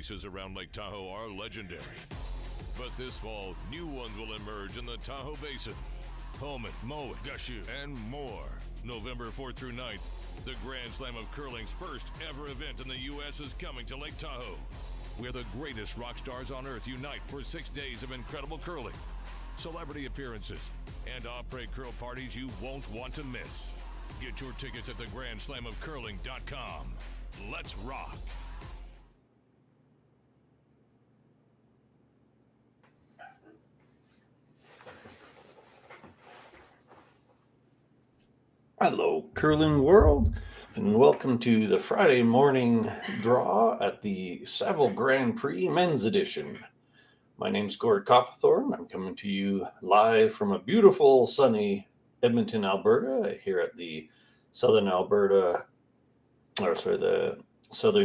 races around Lake Tahoe are legendary. But this fall, new ones will emerge in the Tahoe Basin. Pullman, Mowat, Gushue, and more. November 4th through 9th, the Grand Slam of Curling's first ever event in the U.S. is coming to Lake Tahoe, where the greatest rock stars on earth unite for 6 days of incredible curling, celebrity appearances, and après curl parties you won't want to miss. Get your tickets at thegrandslamofcurling.com. Let's rock. Hello, curling world, and welcome to the Friday morning draw at the Saville Grand Prix Men's Edition. My name's Gord Copthorne. I'm coming to you live from a beautiful, sunny Edmonton, Alberta, here at the Southern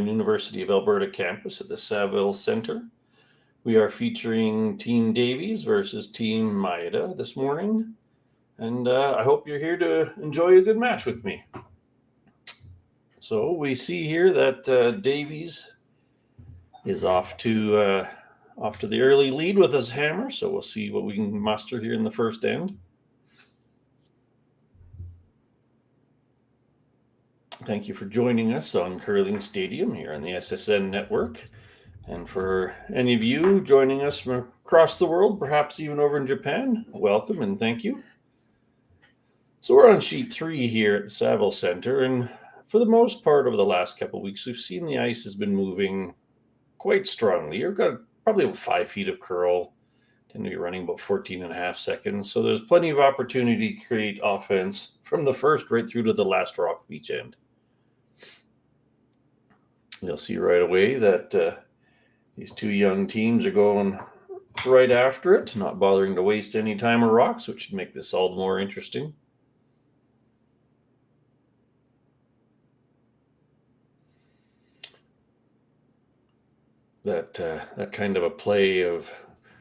University of Alberta campus at the Saville Center. We are featuring Team Davies versus Team Maeda this morning. And I hope you're here to enjoy a good match with me. So we see here that Davies is off to the early lead with his hammer. So we'll see what we can muster here in the first end. Thank you for joining us on Curling Stadium here on the SSN network. And for any of you joining us from across the world, perhaps even over in Japan, welcome and thank you. So we're on sheet 3 here at the Saville Center, and for the most part over the last couple of weeks, we've seen the ice has been moving quite strongly. You've got probably about 5 feet of curl, tend to be running about 14 and a half seconds. So there's plenty of opportunity to create offense from the first right through to the last rock of each end. You'll see right away that these two young teams are going right after it, not bothering to waste any time or rocks, which should make this all the more interesting. That kind of a play of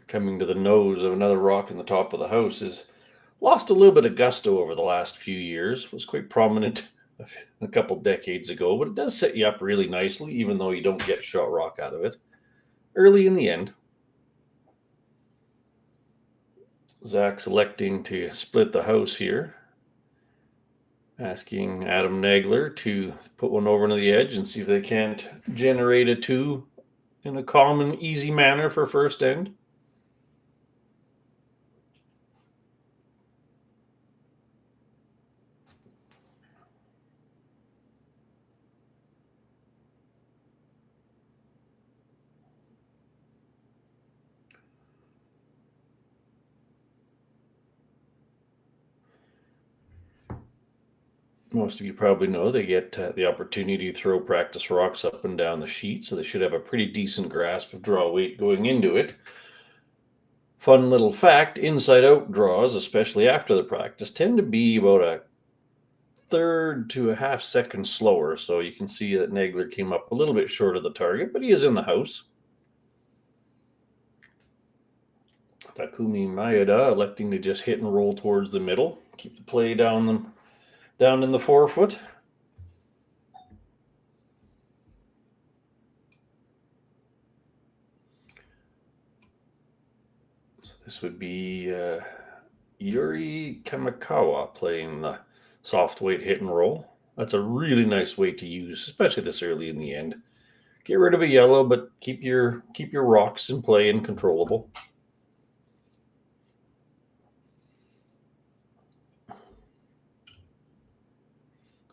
coming to the nose of another rock in the top of the house has lost a little bit of gusto over the last few years. It was quite prominent a couple decades ago, but it does set you up really nicely, even though you don't get shot rock out of it early in the end. Zach's electing to split the house here, asking Adam Nagler to put one over to the edge and see if they can't generate a 2 in a common, easy manner for first end. Most of you probably know they get the opportunity to throw practice rocks up and down the sheet, so they should have a pretty decent grasp of draw weight going into it. Fun little fact, inside-out draws, especially after the practice, tend to be about a third to a half second slower, so you can see that Nagler came up a little bit short of the target, but he is in the house. Takumi Maeda electing to just hit and roll towards the middle, keep the play down in the forefoot. So this would be Yuri Kamikawa playing the soft weight hit and roll. That's a really nice weight to use, especially this early in the end. Get rid of a yellow, but keep your rocks in play and controllable.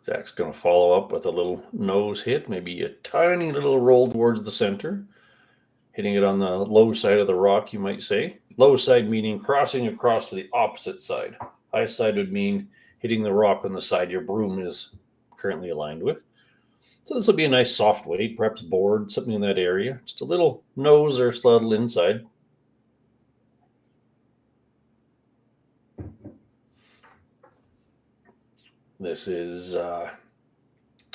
Zach's going to follow up with a little nose hit, maybe a tiny little roll towards the center, hitting it on the low side of the rock, you might say. Low side meaning crossing across to the opposite side. High side would mean hitting the rock on the side your broom is currently aligned with. So this will be a nice soft weight, perhaps board, something in that area. Just a little nose or sluttle inside. This is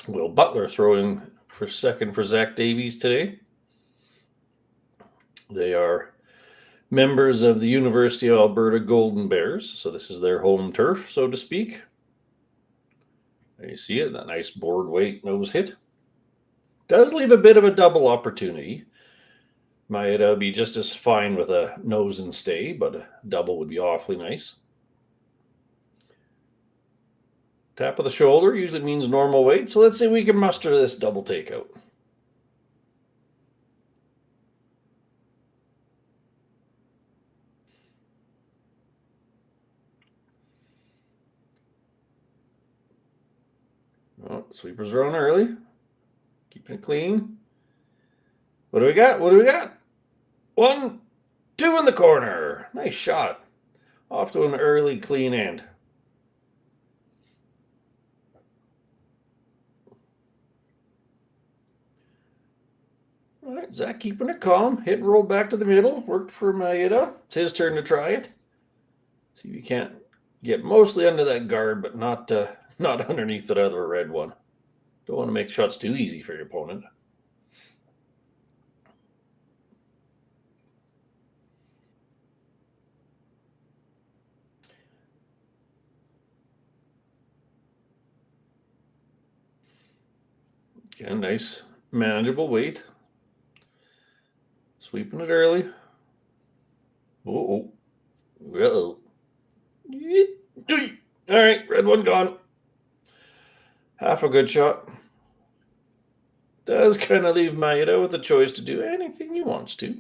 Will Butler throwing for second for Zach Davies today. They are members of the University of Alberta Golden Bears, so this is their home turf, so to speak. There you see it, that nice board weight nose hit. Does leave a bit of a double opportunity. Maeda would be just as fine with a nose and stay, but a double would be awfully nice. Tap of the shoulder usually means normal weight, so let's see if we can muster this double takeout. Oh, sweepers are on early. Keeping it clean. What do we got? What do we got? 1, 2 in the corner. Nice shot. Off to an early clean end. All right, Zach keeping it calm. Hit and roll back to the middle. Worked for Maeda. It's his turn to try it. See if you can't get mostly under that guard, but not underneath that other red one. Don't want to make shots too easy for your opponent. Again, nice, manageable weight. Sweeping it early. Uh-oh. Uh-oh. All right, red one gone. Half a good shot. Does kind of leave Maeda with the choice to do anything he wants to.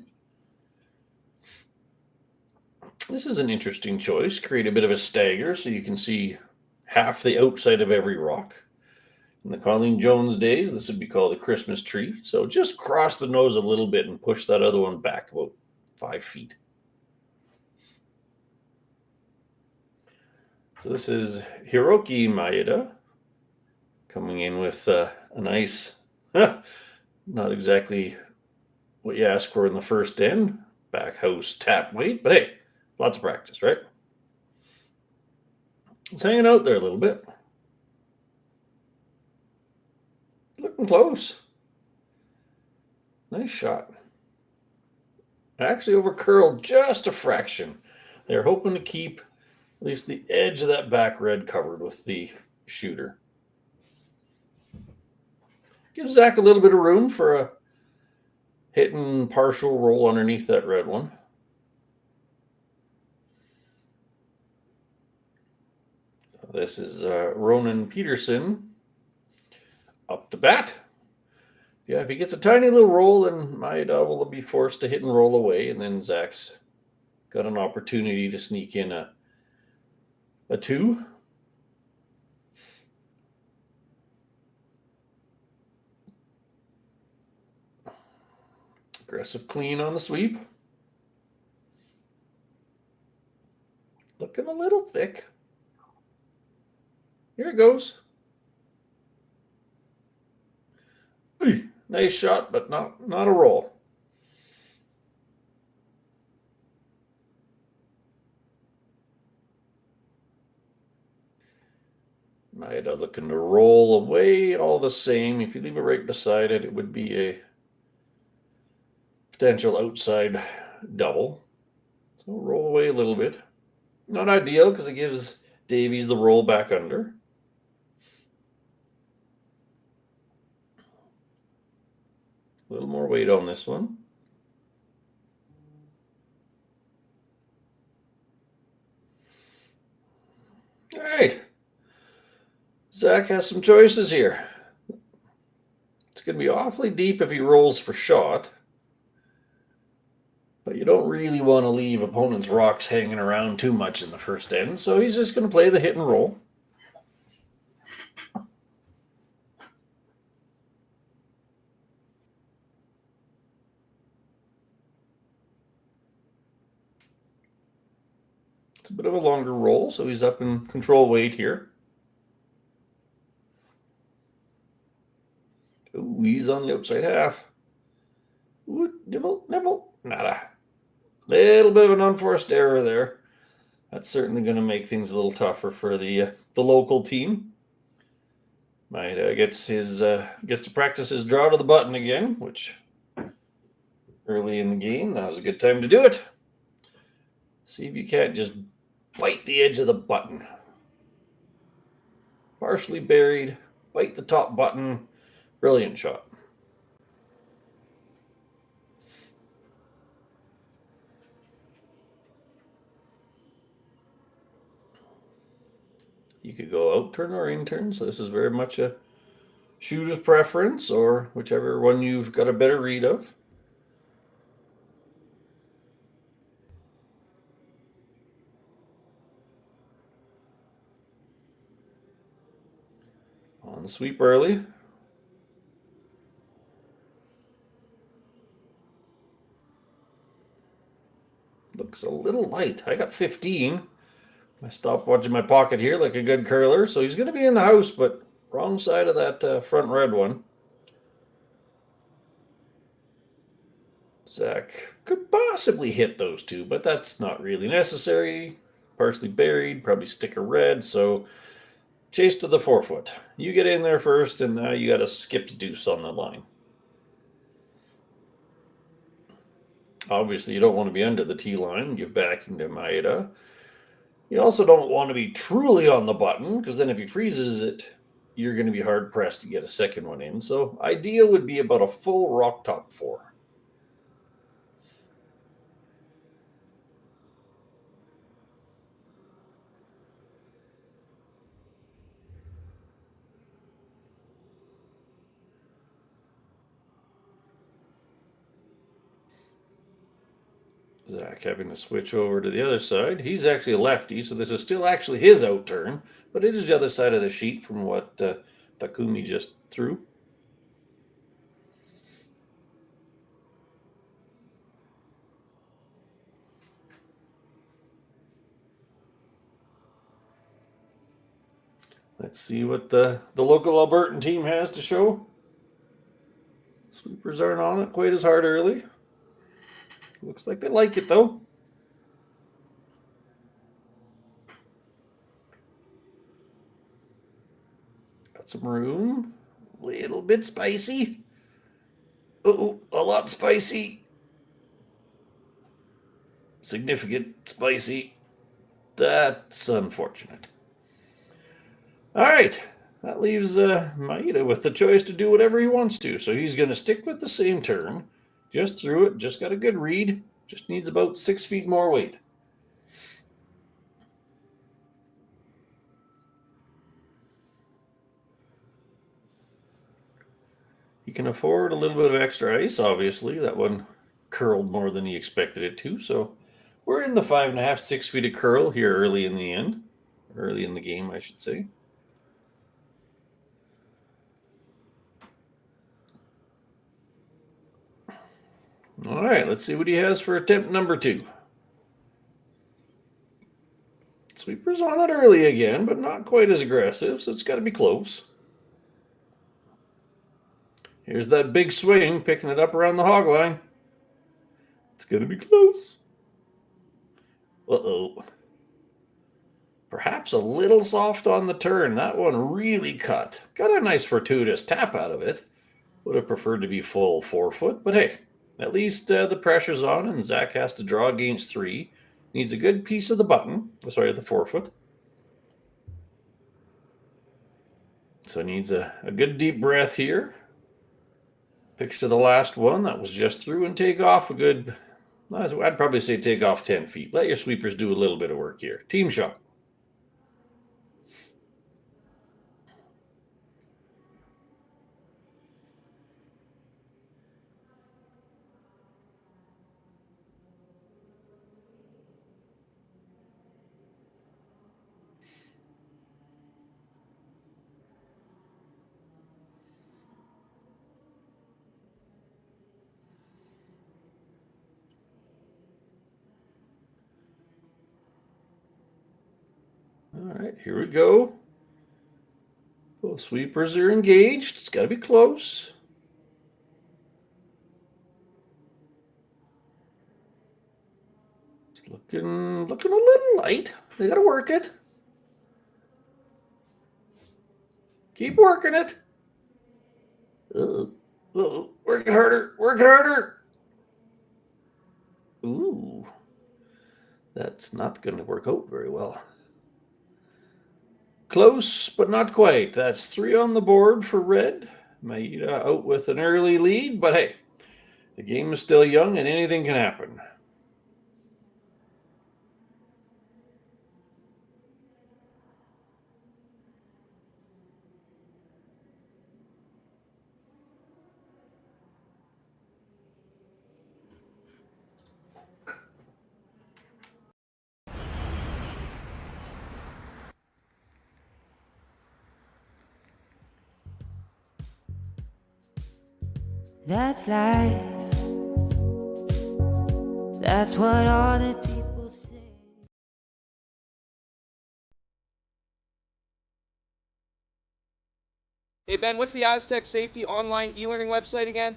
This is an interesting choice. Create a bit of a stagger so you can see half the outside of every rock. In the Colleen Jones days, this would be called a Christmas tree. So just cross the nose a little bit and push that other one back about 5 feet. So this is Hiroki Maeda coming in with a nice, not exactly what you ask for in the first end, back house tap weight, but hey, lots of practice, right? It's hanging out there a little bit. Looking close. Nice shot. Actually over curled just a fraction. They're hoping to keep at least the edge of that back red covered with the shooter. Give Zach a little bit of room for a hitting partial roll underneath that red one. This is Ronan Peterson up to bat. Yeah, if he gets a tiny little roll, then Maeda will be forced to hit and roll away, and then Zach's got an opportunity to sneak in a 2. Aggressive clean on the sweep. Looking a little thick. Here it goes. Nice shot, but not a roll. Maeda looking to roll away all the same. If you leave it right beside it, it would be a potential outside double. So roll away a little bit. Not ideal because it gives Davies the roll back under. A little more weight on this one. All right. Zach has some choices here. It's going to be awfully deep if he rolls for shot. But you don't really want to leave opponents' rocks hanging around too much in the first end. So he's just going to play the hit and roll. It's a bit of a longer roll, so he's up in control weight here. Ooh, he's on the outside half. Ooh, nibble, nada. Little bit of an unforced error there. That's certainly going to make things a little tougher for the local team. Maeda gets to practice his draw to the button again, which early in the game, that was a good time to do it. See if you can't just bite the edge of the button. Partially buried, bite the top button. Brilliant shot. You could go out turn or in turn, so this is very much a shooter's preference, or whichever one you've got a better read of. On the sweep early. Looks a little light. I got 15. My stopwatch in my pocket here, like a good curler. So he's going to be in the house, but wrong side of that front red one. Zach could possibly hit those two, but that's not really necessary. Partially buried, probably sticker red. So chase to the 4-foot. You get in there first, and now you got to skip to deuce on the line. Obviously, you don't want to be under the tee line. Give backing to Maeda. You also don't want to be truly on the button, because then if he freezes it, you're going to be hard pressed to get a second one in. So ideal would be about a full rock top 4. Zach having to switch over to the other side. He's actually a lefty, so this is still actually his out turn, but it is the other side of the sheet from what Takumi just threw. Let's see what the local Albertan team has to show. Sweepers aren't on it quite as hard early. Looks like they like it, though. Got some room. Little bit spicy. Oh, a lot spicy. Significant spicy. That's unfortunate. All right. That leaves Maeda with the choice to do whatever he wants to. So he's going to stick with the same turn. Just threw it. Just got a good read. Just needs about 6 feet more weight. He can afford a little bit of extra ice, obviously. That one curled more than he expected it to. So we're in the 5.5, 6 feet of curl here early in the end. Early in the game, I should say. All right, let's see what he has for attempt number 2. Sweeper's on it early again, but not quite as aggressive, so it's got to be close. Here's that big swing, picking it up around the hog line. It's going to be close. Uh-oh. Perhaps a little soft on the turn. That one really cut. Got a nice fortuitous tap out of it. Would have preferred to be full 4-foot, but hey, at least the pressure's on, and Zach has to draw against 3. Needs a good piece of the button. Sorry, the 4-foot. So needs a good deep breath here. Pitch to the last one. That was just through, and take off a good, I'd probably say take off 10 feet. Let your sweepers do a little bit of work here. Team shot. All right, here we go. Both sweepers are engaged. It's got to be close. It's looking a little light. They got to work it. Keep working it. Work it harder. Work it harder. Ooh. That's not going to work out very well. Close, but not quite. That's 3 on the board for red. Maeda out with an early lead, but hey, the game is still young and anything can happen. That's life. That's what all the people say. Hey Ben, what's the Aztec Safety online e-learning website again?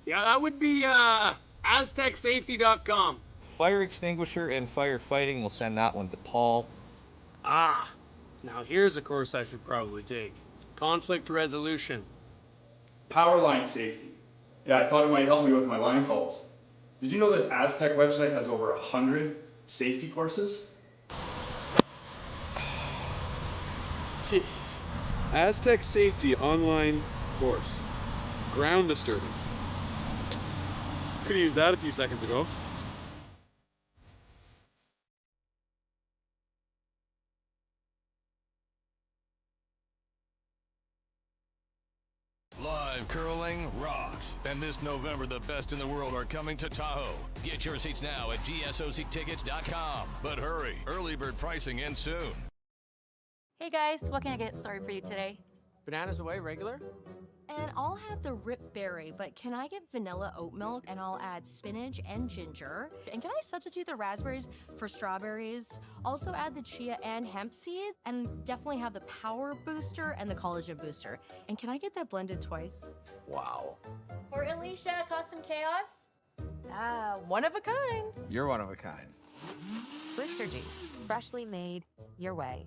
Yeah, that would be aztecsafety.com. Fire extinguisher and firefighting, we'll send that one to Paul. Ah, now here's a course I should probably take. Conflict resolution. Power line safety. Yeah, I thought it might help me with my line calls. Did you know this Aztec website has over 100 safety courses? Jeez. Aztec Safety online course. Ground disturbance. Could have used that a few seconds ago. Live curling rocks. And this November, the best in the world are coming to Tahoe. Get your seats now at gsoctickets.com. But hurry, early bird pricing ends soon. Hey guys, what can I get started for you today? Bananas away, regular? And I'll have the Rip Berry, but can I get vanilla oat milk and I'll add spinach and ginger? And can I substitute the raspberries for strawberries? Also add the chia and hemp seed, and definitely have the power booster and the collagen booster. And can I get that blended twice? Wow. For Alicia, Custom Chaos? One of a kind. You're one of a kind. Booster juice, freshly made, your way.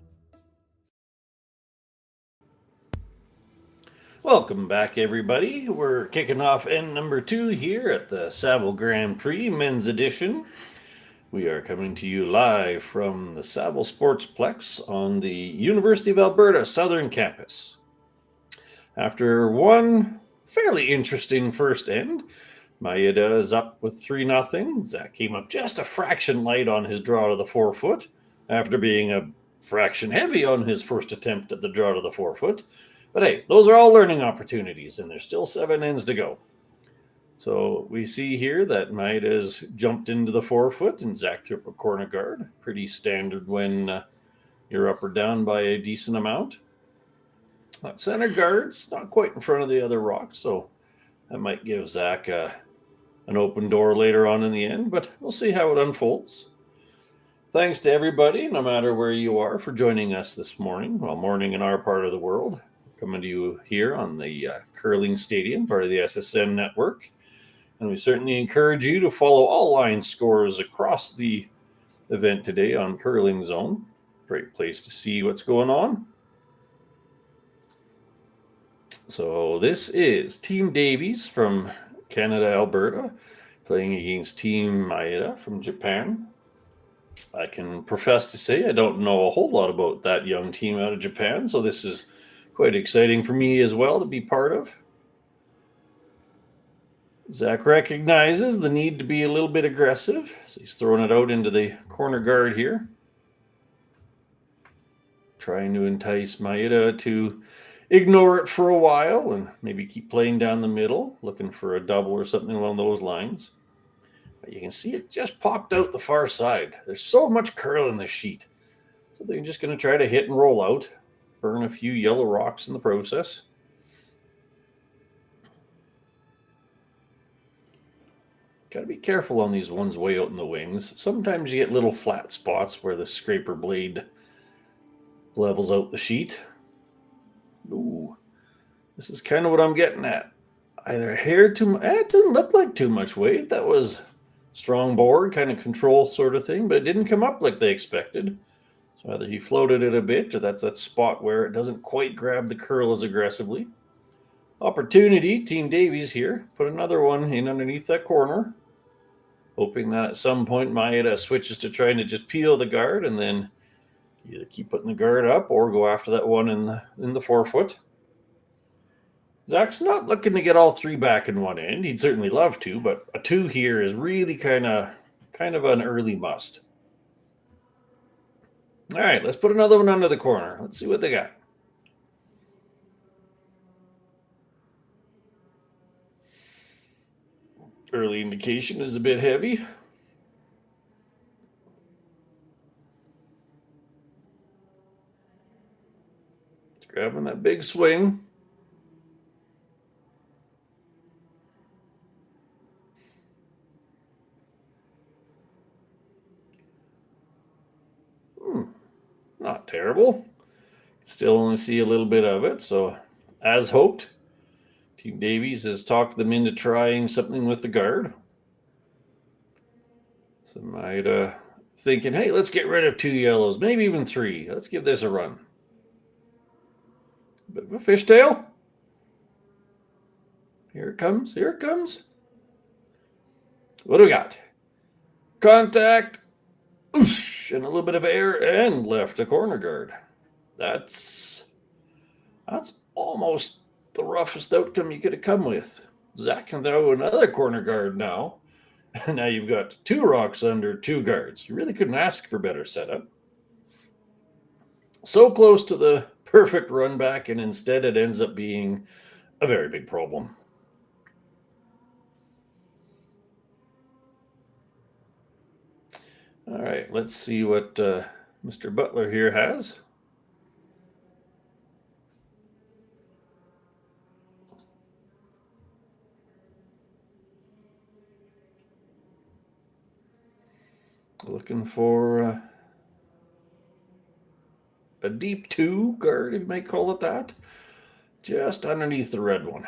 Welcome back, everybody. We're kicking off end number 2 here at the Saville Grand Prix Men's Edition. We are coming to you live from the Saville Sportsplex on the University of Alberta Southern Campus. After one fairly interesting first end, Maeda is up with 3-0. Zach came up just a fraction light on his draw to the 4-foot after being a fraction heavy on his first attempt at the draw to the 4-foot. But hey, those are all learning opportunities, and there's still 7 ends to go. So we see here that Maeda's jumped into the 4-foot, and Zach threw up a corner guard. Pretty standard when you're up or down by a decent amount. That center guard's not quite in front of the other rock, so that might give Zach an open door later on in the end, but we'll see how it unfolds. Thanks to everybody, no matter where you are, for joining us this morning. Well, morning in our part of the world. Coming to you here on the Curling Stadium, part of the SSN network. And we certainly encourage you to follow all line scores across the event today on Curling Zone. Great place to see what's going on. So this is Team Davies from Canada, Alberta, playing against Team Maeda from Japan. I can profess to say I don't know a whole lot about that young team out of Japan, so this is quite exciting for me as well to be part of. Zach recognizes the need to be a little bit aggressive, so he's throwing it out into the corner guard here. Trying to entice Maeda to ignore it for a while and maybe keep playing down the middle, looking for a double or something along those lines. But you can see it just popped out the far side. There's so much curl in this sheet. So they're just going to try to hit and roll out. Burn a few yellow rocks in the process. Got to be careful on these ones way out in the wings. Sometimes you get little flat spots where the scraper blade levels out the sheet. Ooh, this is kind of what I'm getting at. Either a hair too much. It didn't look like too much weight. That was strong board, kind of control sort of thing, but it didn't come up like they expected. So either he floated it a bit, or that's that spot where it doesn't quite grab the curl as aggressively. Opportunity, Team Davies here. Put another one in underneath that corner. Hoping that at some point Maeda switches to trying to just peel the guard and then either keep putting the guard up or go after that one in the 4-foot. Zach's not looking to get all 3 back in one end. He'd certainly love to, but a 2 here is really kind of an early must. All right, let's put another one under the corner. Let's see what they got. Early indication is a bit heavy. It's grabbing that big swing. not terrible. Still only see a little bit of it. So, as hoped, Team Davies has talked them into trying something with the guard. So Maeda thinking, hey, let's get rid of 2 yellows, maybe even 3. Let's give this a run. Bit of a fishtail. Here it comes. Here it comes. What do we got? Contact. Oosh, and a little bit of air and left a corner guard. That's almost the roughest outcome you could have come with. Zach can throw another corner guard now. Now you've got 2 rocks under 2 guards. You really couldn't ask for better setup. So close to the perfect run back, and instead it ends up being a very big problem. All right, let's see what Mr. Butler here has. Looking for a deep 2 guard, if you might call it that, just underneath the red one.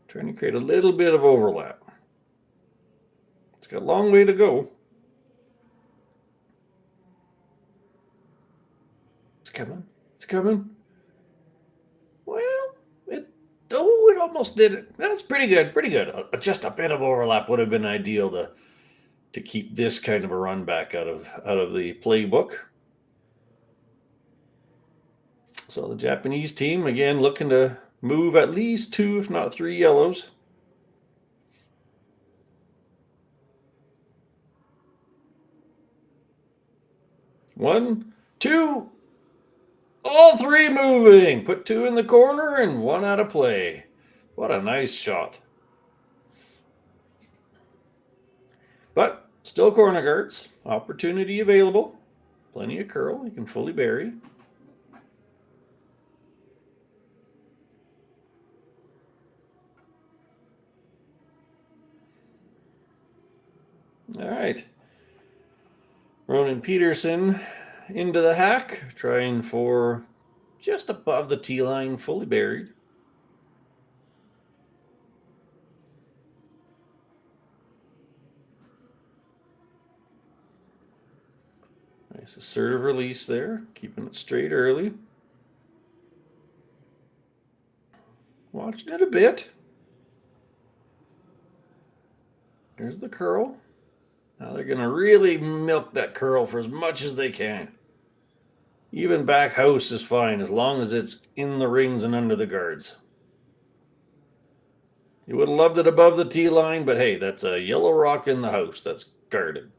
Trying to create a little bit of overlap. It's got a long way to go. It's coming. It's coming. Well, it almost did it. That's pretty good. Pretty good. Just a bit of overlap would have been ideal to keep this kind of a run back out of the playbook. So the Japanese team, again, looking to move at least 2, if not 3 yellows. One, 2, all 3 moving. Put 2 in the corner and 1 out of play. What a nice shot. But still corner guards. Opportunity available. Plenty of curl. You can fully bury. All right. Ronan Peterson into the hack, trying for just above the tee line, fully buried. Nice assertive release there, keeping it straight early. Watching it a bit. There's the curl. Now they're going to really milk that curl for as much as they can. Even back house is fine as long as it's in the rings and under the guards. You would have loved it above the tee line, but hey, that's a yellow rock in the house that's guarded.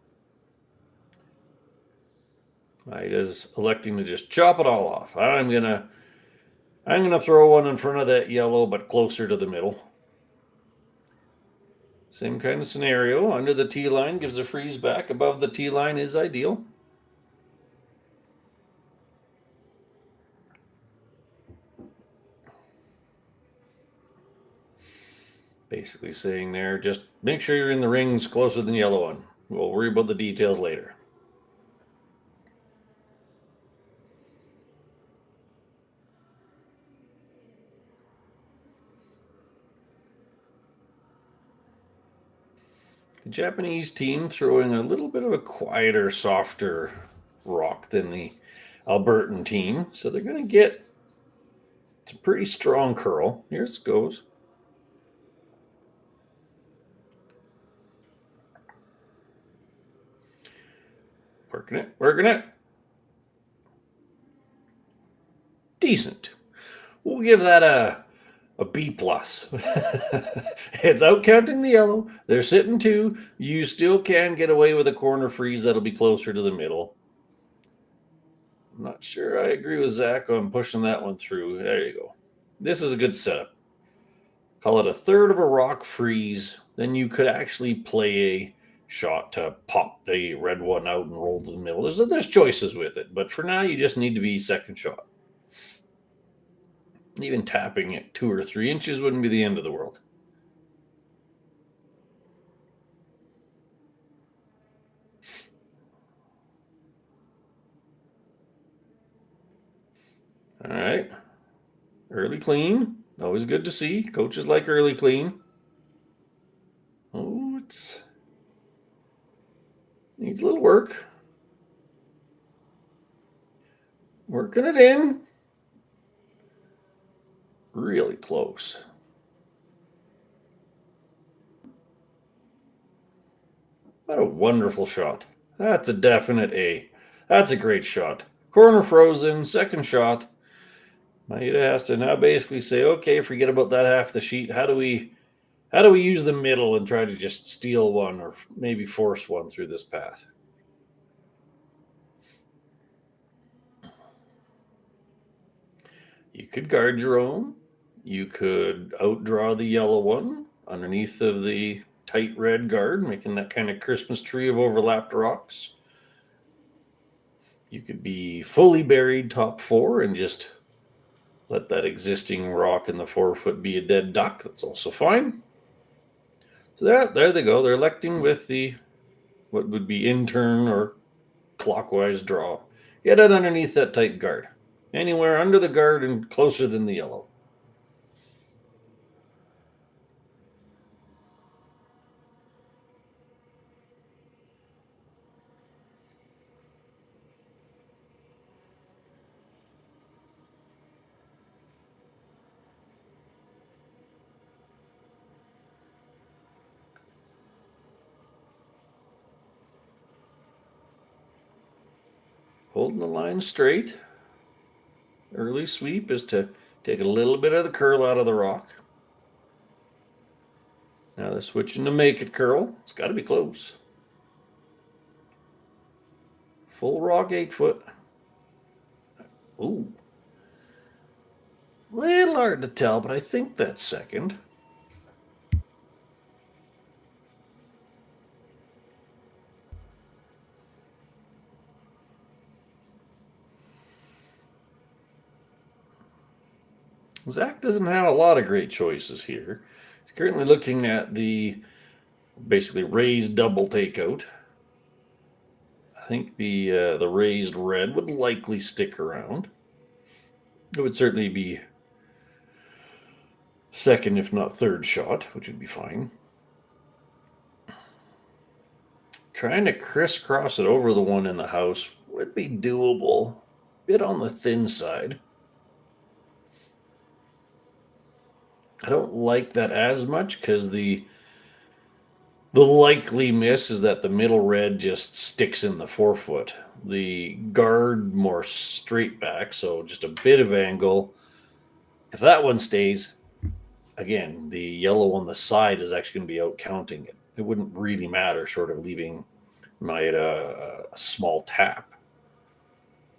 Maeda's electing to just chop it all off. I'm gonna throw one in front of that yellow, but closer to the middle. Same kind of scenario. Under the tee line gives a freeze back. Above the tee line is ideal. Basically saying there, just make sure you're in the rings closer than the yellow one. We'll worry about the details later. The Japanese team throwing a little bit of a quieter, softer rock than the Albertan team. So they're going to get some pretty strong curl. Here it goes. Working it, working it. Decent. We'll give that a B plus. It's out counting the yellow. They're sitting 2. You still can get away with a corner freeze that'll be closer to the middle. I'm not sure I agree with Zach on pushing that one through. There you go. This is a good setup. Call it a third of a rock freeze. Then you could actually play a shot to pop the red one out and roll to the middle. There's choices with it. But for now, you just need to be second shot. Even tapping it 2 or 3 inches wouldn't be the end of the world. Early clean. Always good to see. Coaches like early clean. Oh, it's needs a little work. Working it in. Really close. What a wonderful shot. That's a definite A. That's a great shot. Corner frozen, second shot. Maeda has to now basically say, okay, forget about that half the sheet. How do we use the middle and try to just steal one or maybe force one through this path? You could guard your own. You could outdraw the yellow one underneath of the tight red guard, making that kind of Christmas tree of overlapped rocks. You could be fully buried top four and just let that existing rock in the 4 foot be a dead duck. That's also fine. So there they go. They're electing with the what would be in turn or clockwise draw. Get it underneath that tight guard. Anywhere under the guard and closer than the yellow. Holding the line straight. Early sweep is to take a little bit of the curl out of the rock. Now they're switching to make it curl. It's got to be close. Full rock 8 foot. Ooh. Little hard to tell, but I think that's second. Zach doesn't have a lot of great choices here. He's currently looking at the basically raised double takeout. I think the raised red would likely stick around. It would certainly be second, if not third shot, which would be fine. Trying to crisscross it over the one in the house would be doable. Bit on the thin side. I don't like that as much because the likely miss is that the middle red just sticks in the 4 foot. The guard more straight back, so just a bit of angle. If that one stays, again, the yellow on the side is actually going to be out counting it. It wouldn't really matter, short of leaving Maeda a small tap.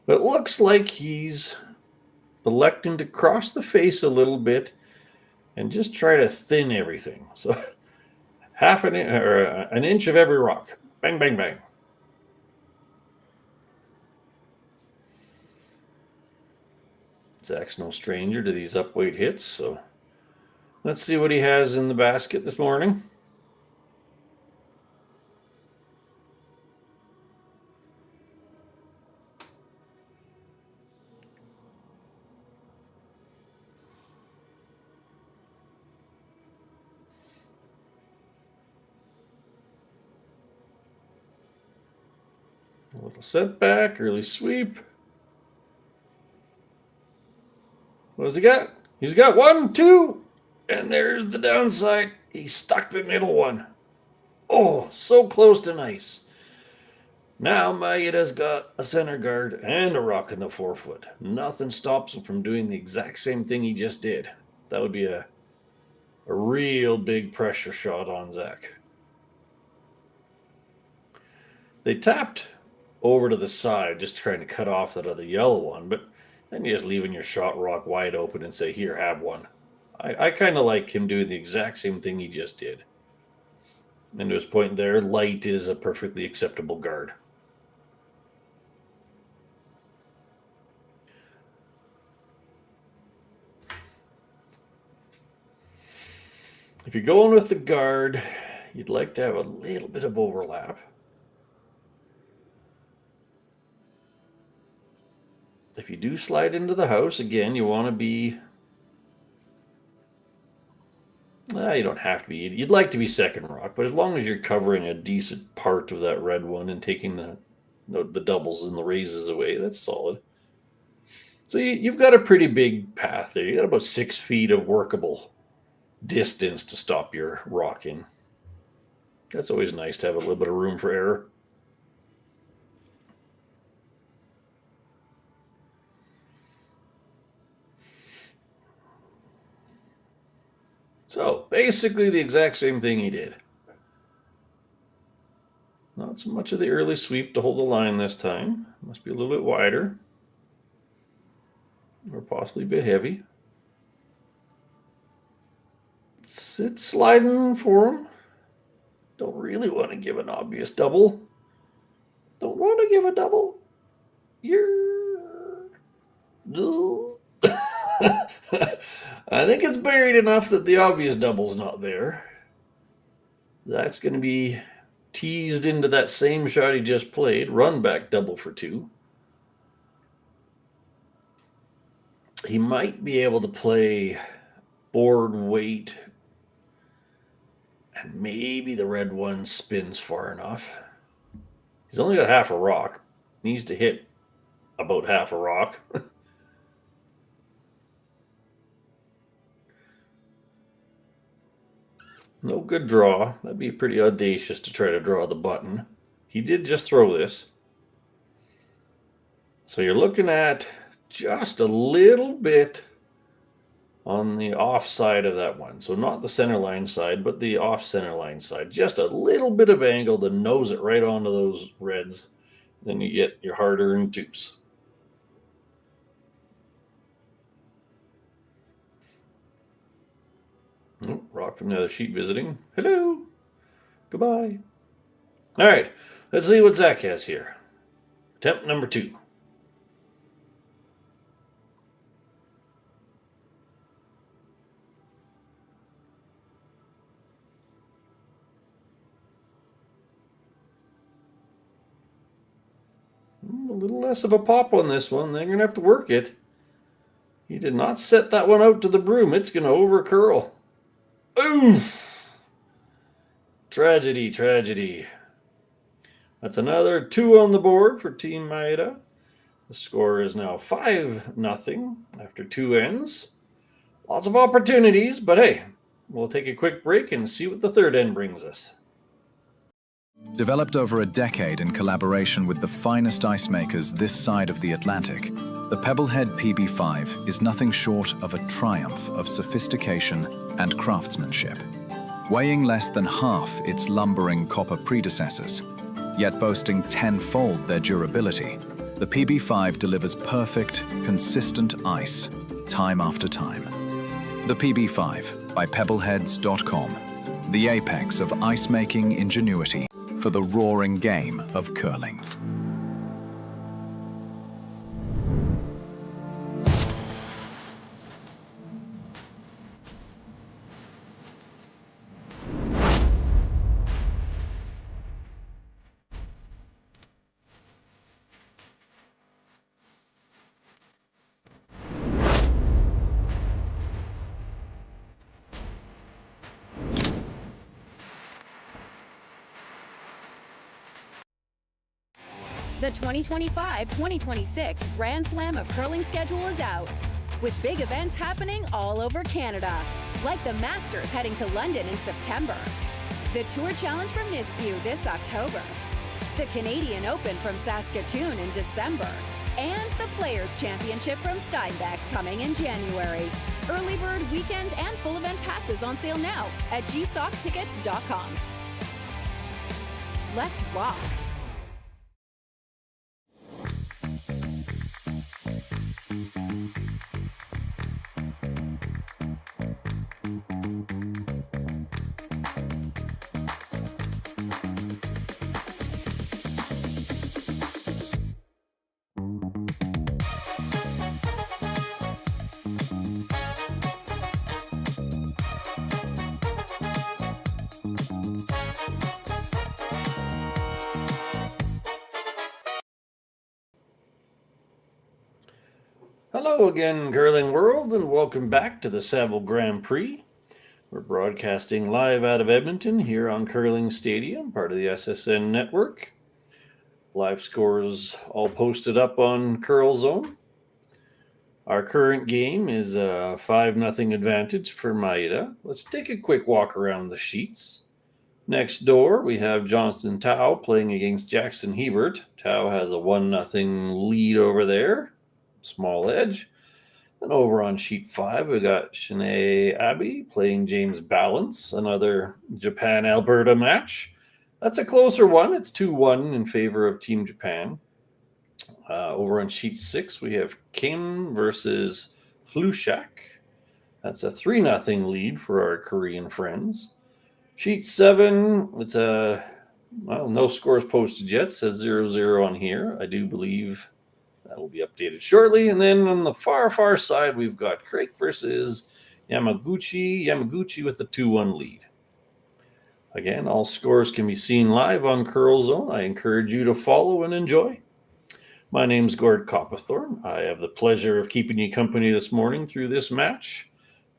But it looks like he's electing to cross the face a little bit and just try to thin everything. So half an inch or an inch of every rock. Bang, bang, bang. Zach's no stranger to these upweight hits, so let's see what he has in the basket this morning. A little setback, early sweep. What does he got? He's got 1, 2, and there's the downside. He stuck the middle one. Oh, so close to nice. Now Maeda's got a center guard and a rock in the 4 foot. Nothing stops him from doing the exact same thing he just did. That would be a real big pressure shot on Zach. They tapped over to the side, just trying to cut off that other yellow one, but then you're just leaving your shot rock wide open and say, here, have one. I kind of like him doing the exact same thing he just did. And to his point there, light is a perfectly acceptable guard. If you're going with the guard, you'd like to have a little bit of overlap. If you do slide into the house, again, you want to be You don't have to be. You'd like to be second rock, but as long as you're covering a decent part of that red one and taking the doubles and the raises away, that's solid. So you've got a pretty big path there. You got about 6 feet of workable distance to stop your rocking. That's always nice to have a little bit of room for error. So basically the exact same thing he did. Not so much of the early sweep to hold the line this time. Must be a little bit wider. Or possibly a bit heavy. It's sliding for him. Don't really want to give an obvious double. Don't want to give a double. I think it's buried enough that the obvious double's not there. That's going to be teased into that same shot he just played. Run back double for 2. He might be able to play board weight, and maybe the red one spins far enough. He's only got half a rock. Needs to hit about half a rock. No good draw. That'd be pretty audacious to try to draw the button. He did just throw this. So you're looking at just a little bit on the off side of that one. So not the center line side, but the off center line side. Just a little bit of angle to nose it right onto those reds. Then you get your hard-earned 2s. Oh, rock from the other sheet visiting. Hello. Goodbye. All right. Let's see what Zach has here. Attempt number 2. A little less of a pop on this one. They're going to have to work it. He did not set that one out to the broom. It's going to over-curl. Ooh! Tragedy, tragedy. That's another 2 on the board for Team Maeda. The score is now 5-0 after 2 ends. Lots of opportunities, but hey, we'll take a quick break and see what the third end brings us. Developed over a decade in collaboration with the finest ice makers this side of the Atlantic, the Pebblehead PB5 is nothing short of a triumph of sophistication and craftsmanship. Weighing less than half its lumbering copper predecessors, yet boasting 10-fold their durability, the PB5 delivers perfect, consistent ice, time after time. The PB5 by Pebbleheads.com, the apex of ice-making ingenuity for the roaring game of curling. The 2025-2026 Grand Slam of Curling schedule is out, with big events happening all over Canada, like the Masters heading to London in September, the Tour Challenge from Nisku this October, the Canadian Open from Saskatoon in December, and the Players' Championship from Steinbeck coming in January. Early bird weekend and full event passes on sale now at gsocktickets.com. Let's rock! Hello again, curling world, and welcome back to the Saville Grand Prix. We're broadcasting live out of Edmonton here on Curling Stadium, part of the SSN network. Live scores all posted up on Curl Zone. Our current game is a 5-0 advantage for Maeda. Let's take a quick walk around the sheets. Next door, we have Johnston Tao playing against Jackson Hebert. Tao has a 1-0 lead over there. Small edge. And over on sheet 5, we got Shanae Abbey playing James Balance, another Japan-Alberta match. That's a closer one. It's 2-1 in favor of Team Japan. Over on sheet 6, we have Kim versus Hlushak. That's a 3-0 lead for our Korean friends. Sheet 7, it's no scores posted yet. It says 0-0 on here. I do believe that will be updated shortly. And then on the far side, we've got Craig versus Yamaguchi. Yamaguchi with the 2-1 lead. Again, all scores can be seen live on Curl Zone. I encourage you to follow and enjoy. My name's Gord Coppathorne. I have the pleasure of keeping you company this morning through this match.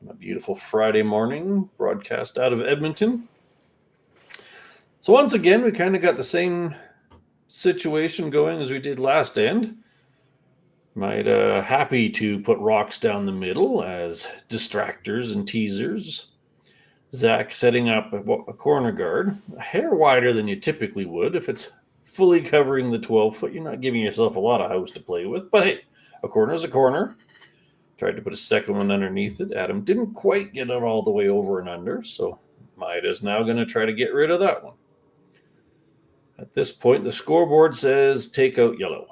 On a beautiful Friday morning, broadcast out of Edmonton. So once again, we kind of got the same situation going as we did last end. Happy to put rocks down the middle as distractors and teasers. Zach setting up a corner guard, a hair wider than you typically would. If it's fully covering the 12-foot, you're not giving yourself a lot of house to play with. But hey, a corner is a corner. Tried to put a second one underneath it. Adam didn't quite get it all the way over and under, so Maeda's now going to try to get rid of that one. At this point, the scoreboard says take out yellow.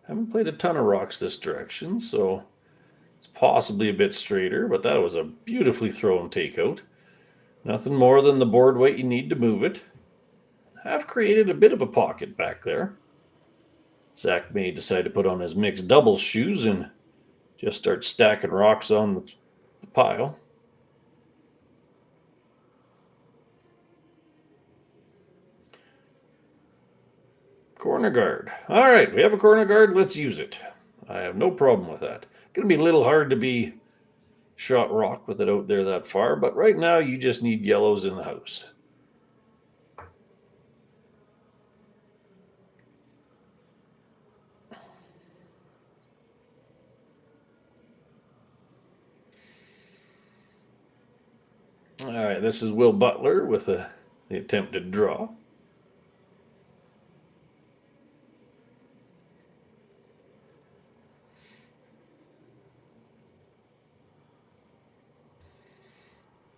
Haven't played a ton of rocks this direction, so it's possibly a bit straighter, but that was a beautifully thrown takeout. Nothing more than the board weight you need to move it. Have created a bit of a pocket back there. Zach may decide to put on his mixed doubles shoes and just start stacking rocks on the pile. Corner guard. All right, we have a corner guard. Let's use it. I have no problem with that. Going to be a little hard to be shot rock with it out there that far, but right now you just need yellows in the house. All right, this is Will Butler with the attempted draw.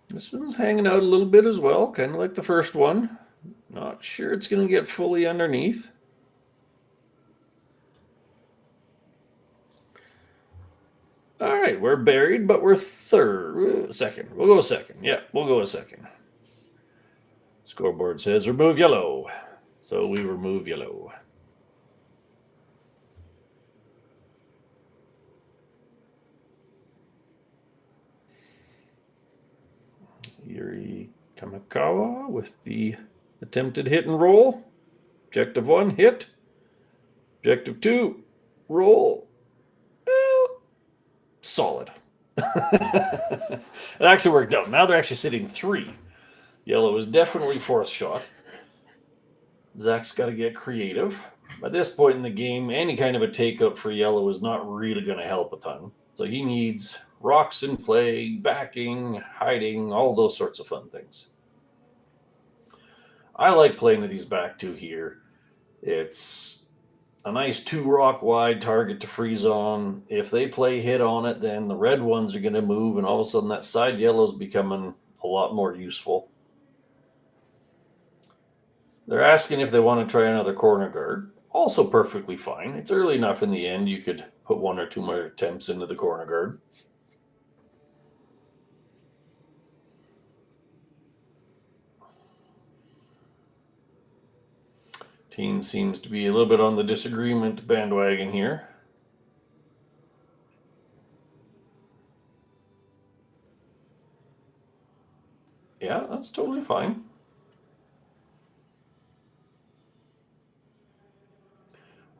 This one's hanging out a little bit as well, kind of like the first one. Not sure it's going to get fully underneath. All right, we're buried, but we're second. We'll go second. Yeah, we'll go a second. Scoreboard says remove yellow. So we remove yellow. Yuri Kamikawa with the attempted hit and roll. Objective 1, hit. Objective 2, roll. Solid. It actually worked out. Now they're actually sitting 3. Yellow is definitely fourth shot. Zach's got to get creative. By this point in the game, any kind of a takeout for yellow is not really going to help a ton. So he needs rocks in play, backing, hiding, all those sorts of fun things. I like playing with these back two here. It's a nice 2-rock wide target to freeze on. If they play hit on it, then the red ones are going to move, and all of a sudden that side yellow is becoming a lot more useful. They're asking if they want to try another corner guard. Also perfectly fine. It's early enough in the end you could put 1 or 2 more attempts into the corner guard. Team seems to be a little bit on the disagreement bandwagon here. Yeah, that's totally fine.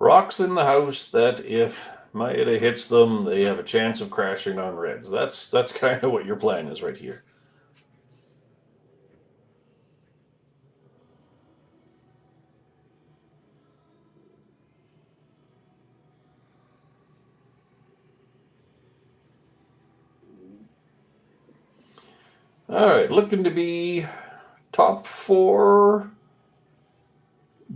Rocks in the house that if Maeda hits them, they have a chance of crashing on reds. That's kind of what your plan is right here. All right, looking to be top 4,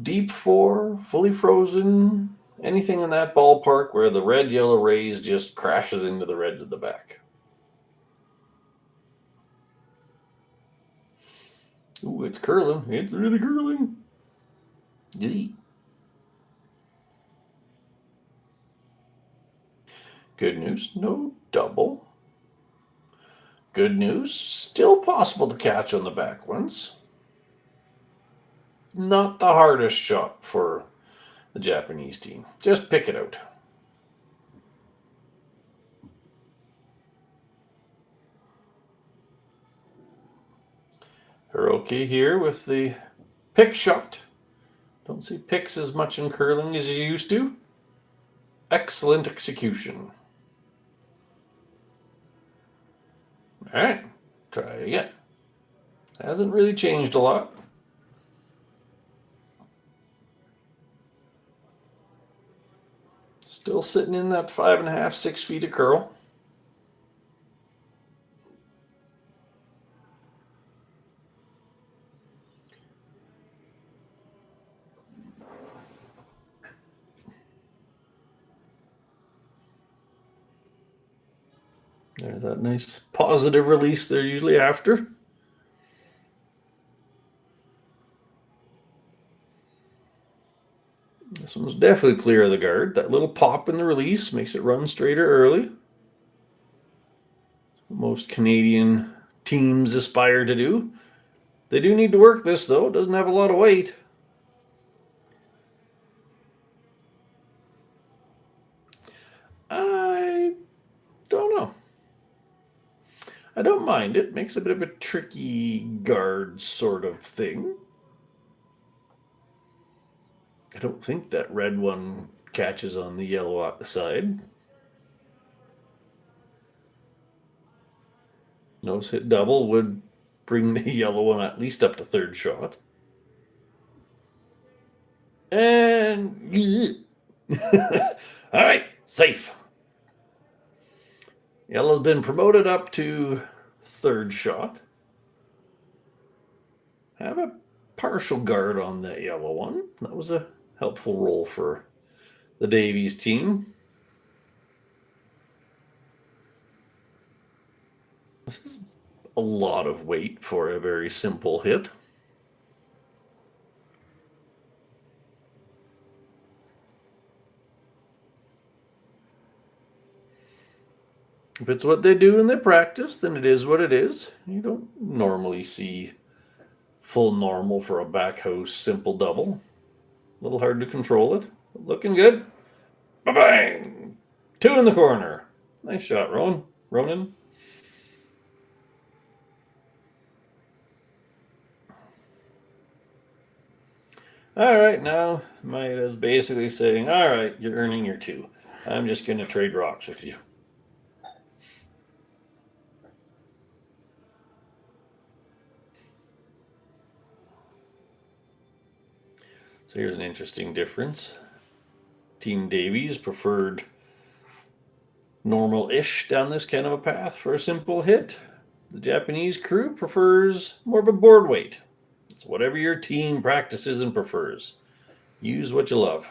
deep 4, fully frozen, anything in that ballpark where the red-yellow rays just crashes into the reds at the back. Ooh, it's curling. It's really curling. Yee. Good news, no double. Good news, still possible to catch on the back ones. Not the hardest shot for the Japanese team. Just pick it out. Hiroki here with the pick shot. Don't see picks as much in curling as you used to. Excellent execution. All right, try again. Hasn't really changed a lot. Still sitting in that 5.5, 6 feet of curl. There's that nice positive release they're usually after. This one was definitely clear of the guard. That little pop in the release makes it run straighter early. Most Canadian teams aspire to do. They do need to work this, though. It doesn't have a lot of weight. I don't know. I don't mind it. Makes a bit of a tricky guard sort of thing. I don't think that red one catches on the yellow at the side. Nose hit double would bring the yellow one at least up to third shot. And all right, safe. Yellow's been promoted up to third shot. Have a partial guard on that yellow one. That was a helpful roll for the Davies team. This is a lot of weight for a very simple hit. If it's what they do in their practice, then it is what it is. You don't normally see full normal for a backhouse simple double. A little hard to control it. But looking good. Ba-bang! 2 in the corner. Nice shot, Ronan. All right, now Maeda's basically saying, all right, you're earning your 2. I'm just going to trade rocks with you. So here's an interesting difference. Team Davies preferred normal-ish down this kind of a path for a simple hit. The Japanese crew prefers more of a board weight. It's whatever your team practices and prefers. Use what you love.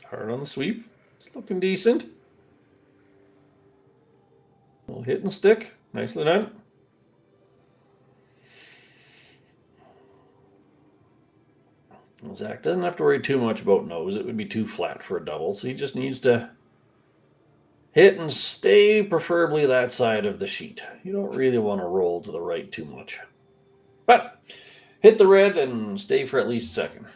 Hard on the sweep. It's looking decent. Little hit and stick. Nicely done. Zach doesn't have to worry too much about nose. It would be too flat for a double, so he just needs to hit and stay preferably that side of the sheet. You don't really want to roll to the right too much. But hit the red and stay for at least second.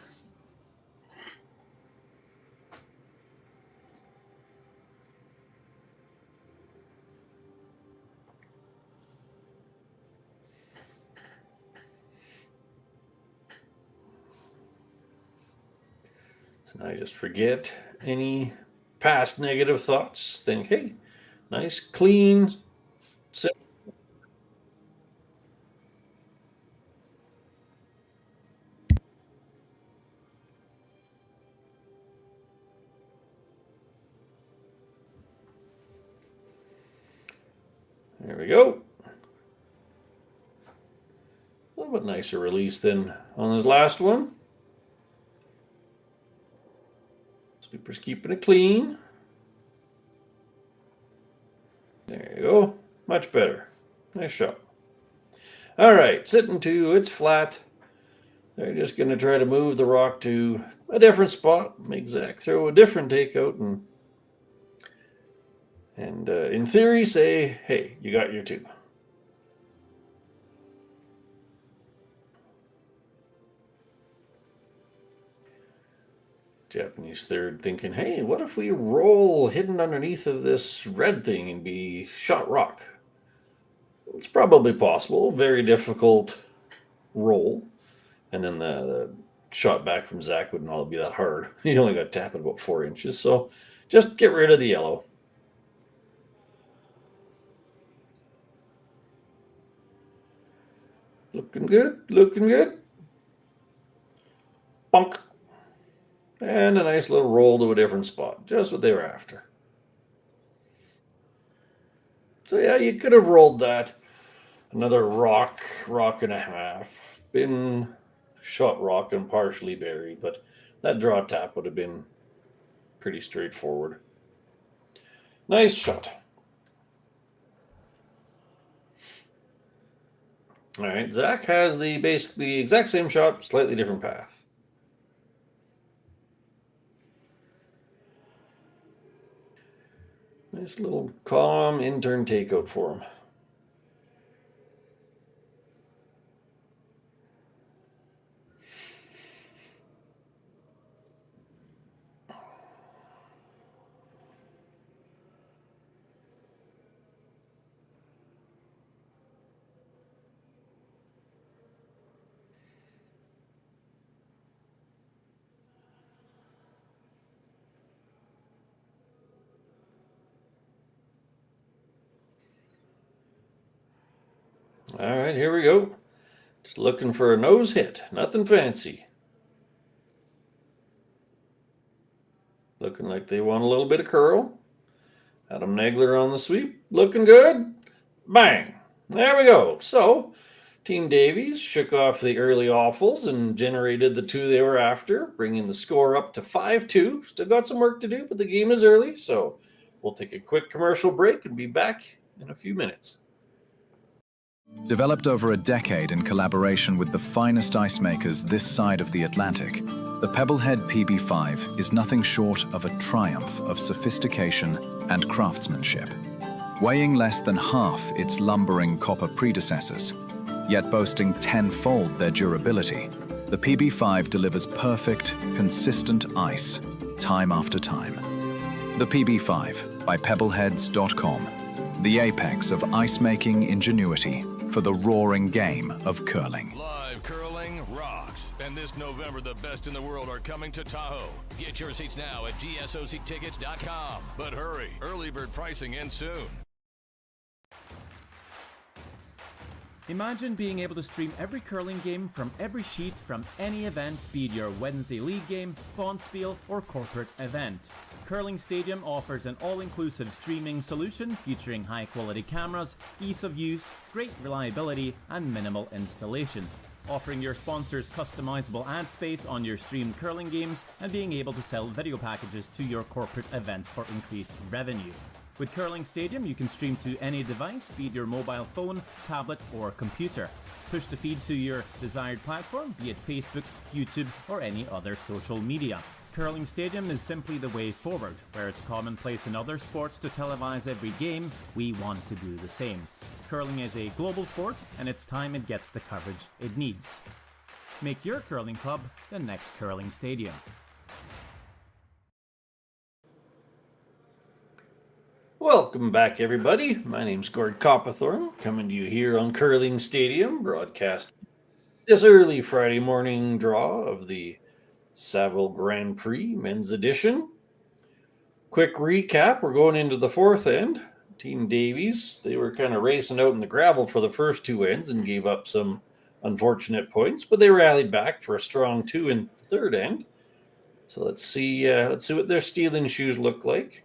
And I just forget any past negative thoughts. Think, hey, nice, clean, simple. There we go. A little bit nicer release than on his last one. Sweeper's keeping it clean. There you go. Much better. Nice shot. All right, sitting two, it's flat. They're just going to try to move the rock to a different spot, make Zach throw a different takeout, and in theory say, hey, you got your two. Japanese third thinking, hey, what if we roll hidden underneath of this red thing and be shot rock? It's probably possible. Very difficult roll. And then the shot back from Zach wouldn't all be that hard. He only got tapped at about 4 inches. So just get rid of the yellow. Looking good. Looking good. Bonk. And a nice little roll to a different spot. Just what they were after. So yeah, you could have rolled that. Another rock and a half. Been shot rock and partially buried, but that draw tap would have been pretty straightforward. Nice shot. All right, Zach has the basically exact same shot, slightly different path. Nice little calm intern takeout for him. All right, here we go. Just looking for a nose hit. Nothing fancy. Looking like they want a little bit of curl. Adam Nagler on the sweep. Looking good. Bang. There we go. So, Team Davies shook off the early awfuls and generated the two they were after, bringing the score up to 5-2. Still got some work to do, but the game is early, so we'll take a quick commercial break and be back in a few minutes. Developed over a decade in collaboration with the finest ice makers this side of the Atlantic, the Pebblehead PB5 is nothing short of a triumph of sophistication and craftsmanship. Weighing less than half its lumbering copper predecessors, yet boasting tenfold their durability, the PB5 delivers perfect, consistent ice, time after time. The PB5 by Pebbleheads.com, the apex of ice-making ingenuity for the roaring game of curling. Live curling rocks. And this November, the best in the world are coming to Tahoe. Get your seats now at gsoctickets.com. But hurry, early bird pricing ends soon. Imagine being able to stream every curling game from every sheet from any event, be it your Wednesday league game, bonspiel, or corporate event. Curling Stadium offers an all-inclusive streaming solution featuring high-quality cameras, ease of use, great reliability, and minimal installation. Offering your sponsors customizable ad space on your streamed curling games and being able to sell video packages to your corporate events for increased revenue. With Curling Stadium, you can stream to any device, be it your mobile phone, tablet, or computer. Push the feed to your desired platform, be it Facebook, YouTube, or any other social media. Curling Stadium is simply the way forward. Where it's commonplace in other sports to televise every game, we want to do the same. Curling is a global sport, and it's time it gets the coverage it needs. Make your curling club the next Curling Stadium. Welcome back, everybody. My name's Gord Coppathorne, coming to you here on Curling Stadium, broadcast this early Friday morning draw of the Saville Grand Prix, men's edition. Quick recap, we're going into the fourth end. Team Davies, they were kind of racing out in the gravel for the first two ends and gave up some unfortunate points, but they rallied back for a strong 2 in the third end. So let's see what their stealing shoes look like.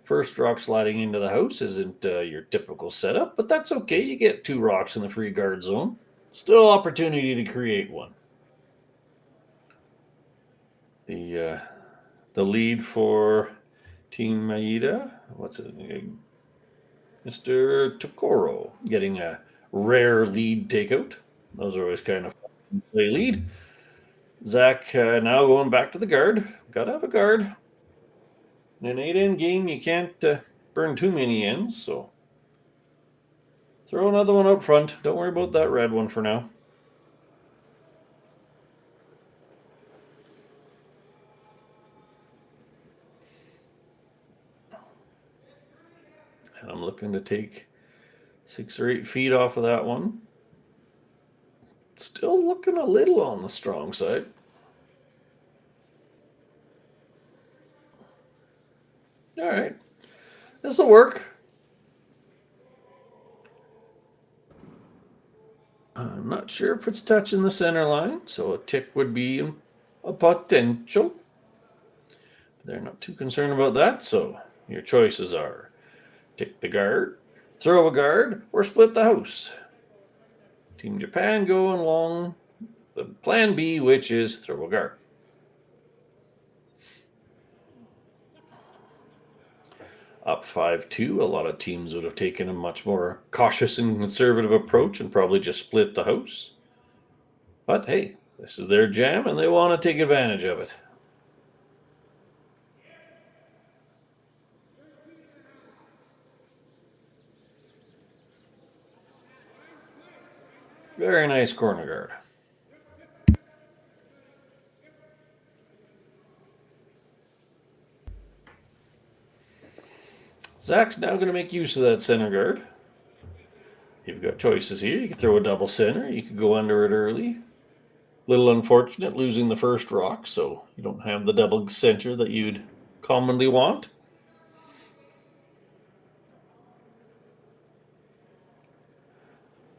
First rock sliding into the house isn't your typical setup, but that's okay. You get 2 rocks in the free guard zone. Still opportunity to create one. The lead for Team Maeda, what's it? Mr. Tokoro getting a rare lead takeout. Those are always kind of fun to play lead. Zach now going back to the guard. Got to have a guard. In an 8-end game, you can't burn too many ends, so throw another one up front. Don't worry about that red one for now. And I'm looking to take 6 or 8 feet off of that one. Still looking a little on the strong side. All right, this will work. I'm not sure if it's touching the center line, so a tick would be a potential. They're not too concerned about that, so your choices are tick the guard, throw a guard, or split the house. Team Japan going along the plan B, which is throw a guard. Up 5-2, a lot of teams would have taken a much more cautious and conservative approach and probably just split the house. But hey, this is their jam and they want to take advantage of it. Very nice corner guard. Zach's now going to make use of that center guard. You've got choices here. You can throw a double center. You could go under it early. Little unfortunate losing the first rock, so you don't have the double center that you'd commonly want.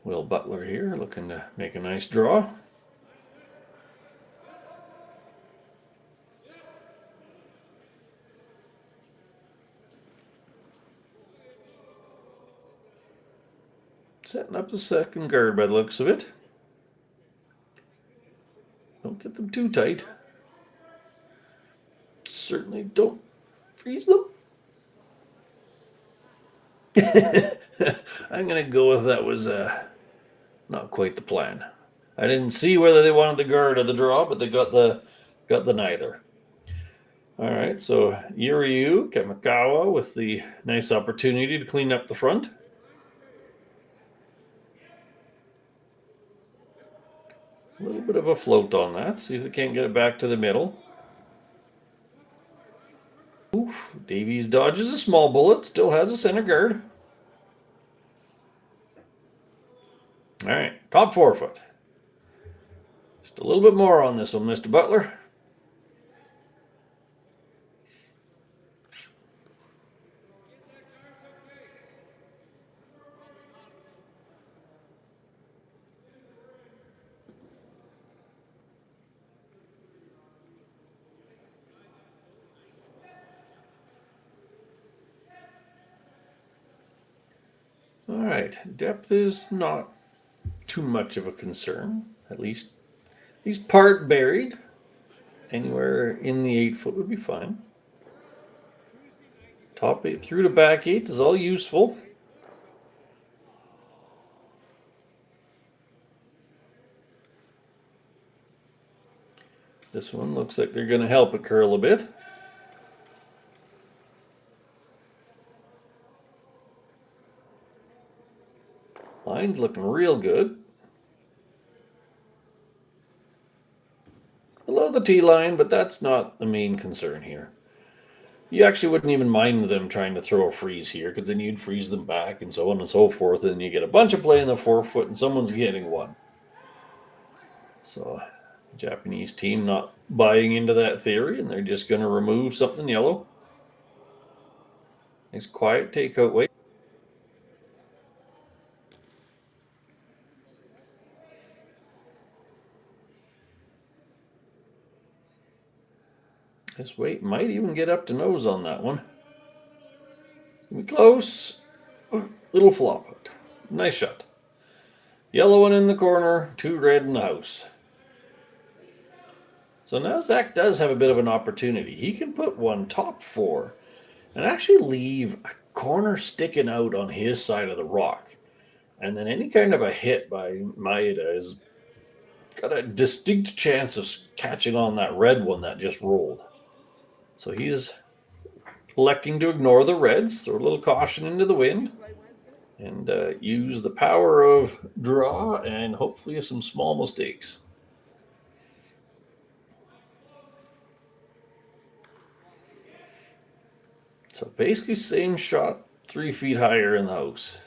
Will Butler here looking to make a nice draw. Setting up the second guard by the looks of it. Don't get them too tight. Certainly don't freeze them. I'm going to go with that was not quite the plan. I didn't see whether they wanted the guard or the draw, but they got the neither. All right, so Yuryu Kamikawa with the nice opportunity to clean up the front. A little bit of a float on that. See if they can't get it back to the middle. Oof, Davies dodges a small bullet, still has a center guard. All right, top 4 foot. Just a little bit more on this one, Mr. Butler. All right, depth is not too much of a concern. At least part buried. Anywhere in the 8 foot would be fine. Top 8 through to back 8 is all useful. This one looks like they're going to help it curl a bit. Line's looking real good. Below the tee line, but that's not the main concern here. You actually wouldn't even mind them trying to throw a freeze here, because then you'd freeze them back and so on and so forth, and you get a bunch of play in the 4 foot and someone's getting one. So, Japanese team not buying into that theory and they're just going to remove something yellow. Nice quiet takeout weight. This weight might even get up to nose on that one. Be close. Little flop out. Nice shot. Yellow one in the corner, 2 red in the house. So now Zach does have a bit of an opportunity. He can put one top 4 and actually leave a corner sticking out on his side of the rock. And then any kind of a hit by Maeda has got a distinct chance of catching on that red one that just rolled. So he's electing to ignore the reds, throw a little caution into the wind, and use the power of draw and hopefully some small mistakes. So basically same shot, 3 feet higher in the house.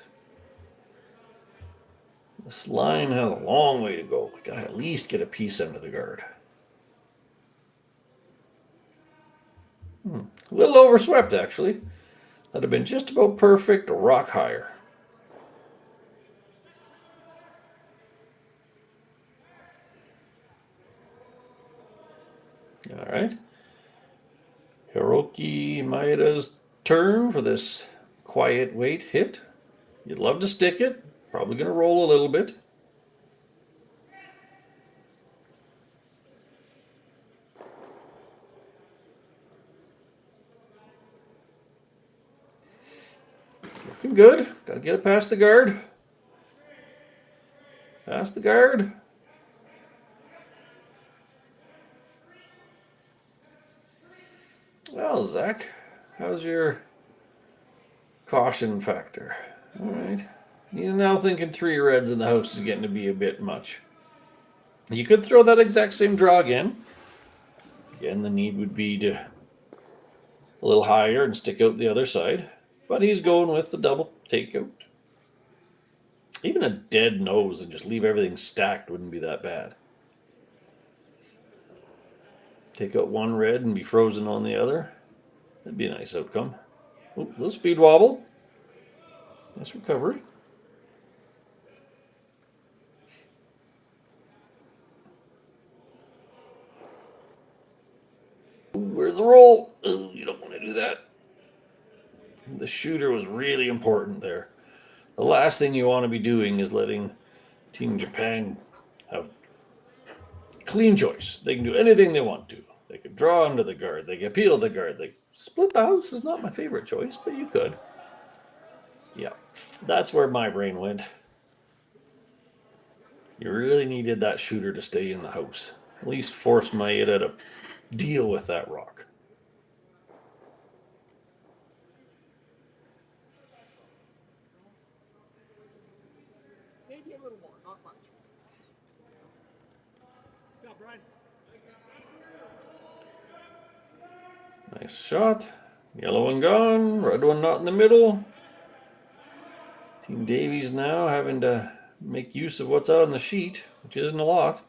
This line has a long way to go. We gotta at least get a piece under the guard. A little overswept, actually. That'd have been just about perfect, a rock higher. All right. Hiroki Maeda's turn for this quiet weight hit. You'd love to stick it. Probably going to roll a little bit. Looking good. Got to get it past the guard. Past the guard. Well, Zach, how's your caution factor? All right. He's now thinking 3 reds in the house is getting to be a bit much. You could throw that exact same draw again. Again, the need would be to a little higher and stick out the other side. But he's going with the double takeout. Even a dead nose and just leave everything stacked wouldn't be that bad. Take out 1 red and be frozen on the other. That'd be a nice outcome. Ooh, little speed wobble. Nice recovery. Ooh, where's the roll? Ooh, you don't want to do that. The shooter was really important there. The last thing you want to be doing is letting Team Japan have clean choice. They can do anything they want to. They could draw under the guard. They can peel the guard. They split the house is not my favorite choice, but you could. Yeah, that's where my brain went. You really needed that shooter to stay in the house. At least force Maeda to deal with that rock. Maybe a little more, not much. Good job, Brian. Nice shot. Yellow one gone. Red one not in the middle. Team Davies now having to make use of what's out on the sheet, which isn't a lot.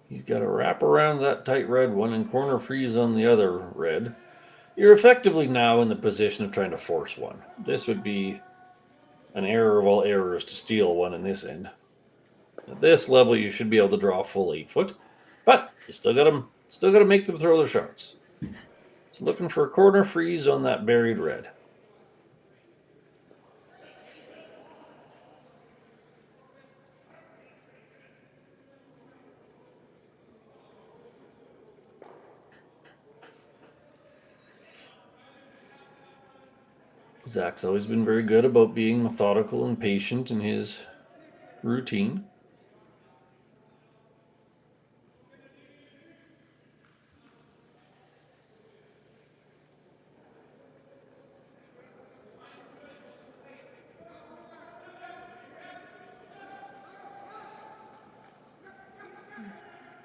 He's got to wrap around that tight red one and corner freeze on the other red. You're effectively now in the position of trying to force one. This would be an error of all errors to steal one in this end. At this level, you should be able to draw a full 8 foot, but you still got to make them throw their shots. So looking for a corner freeze on that buried red. Zach's always been very good about being methodical and patient in his routine.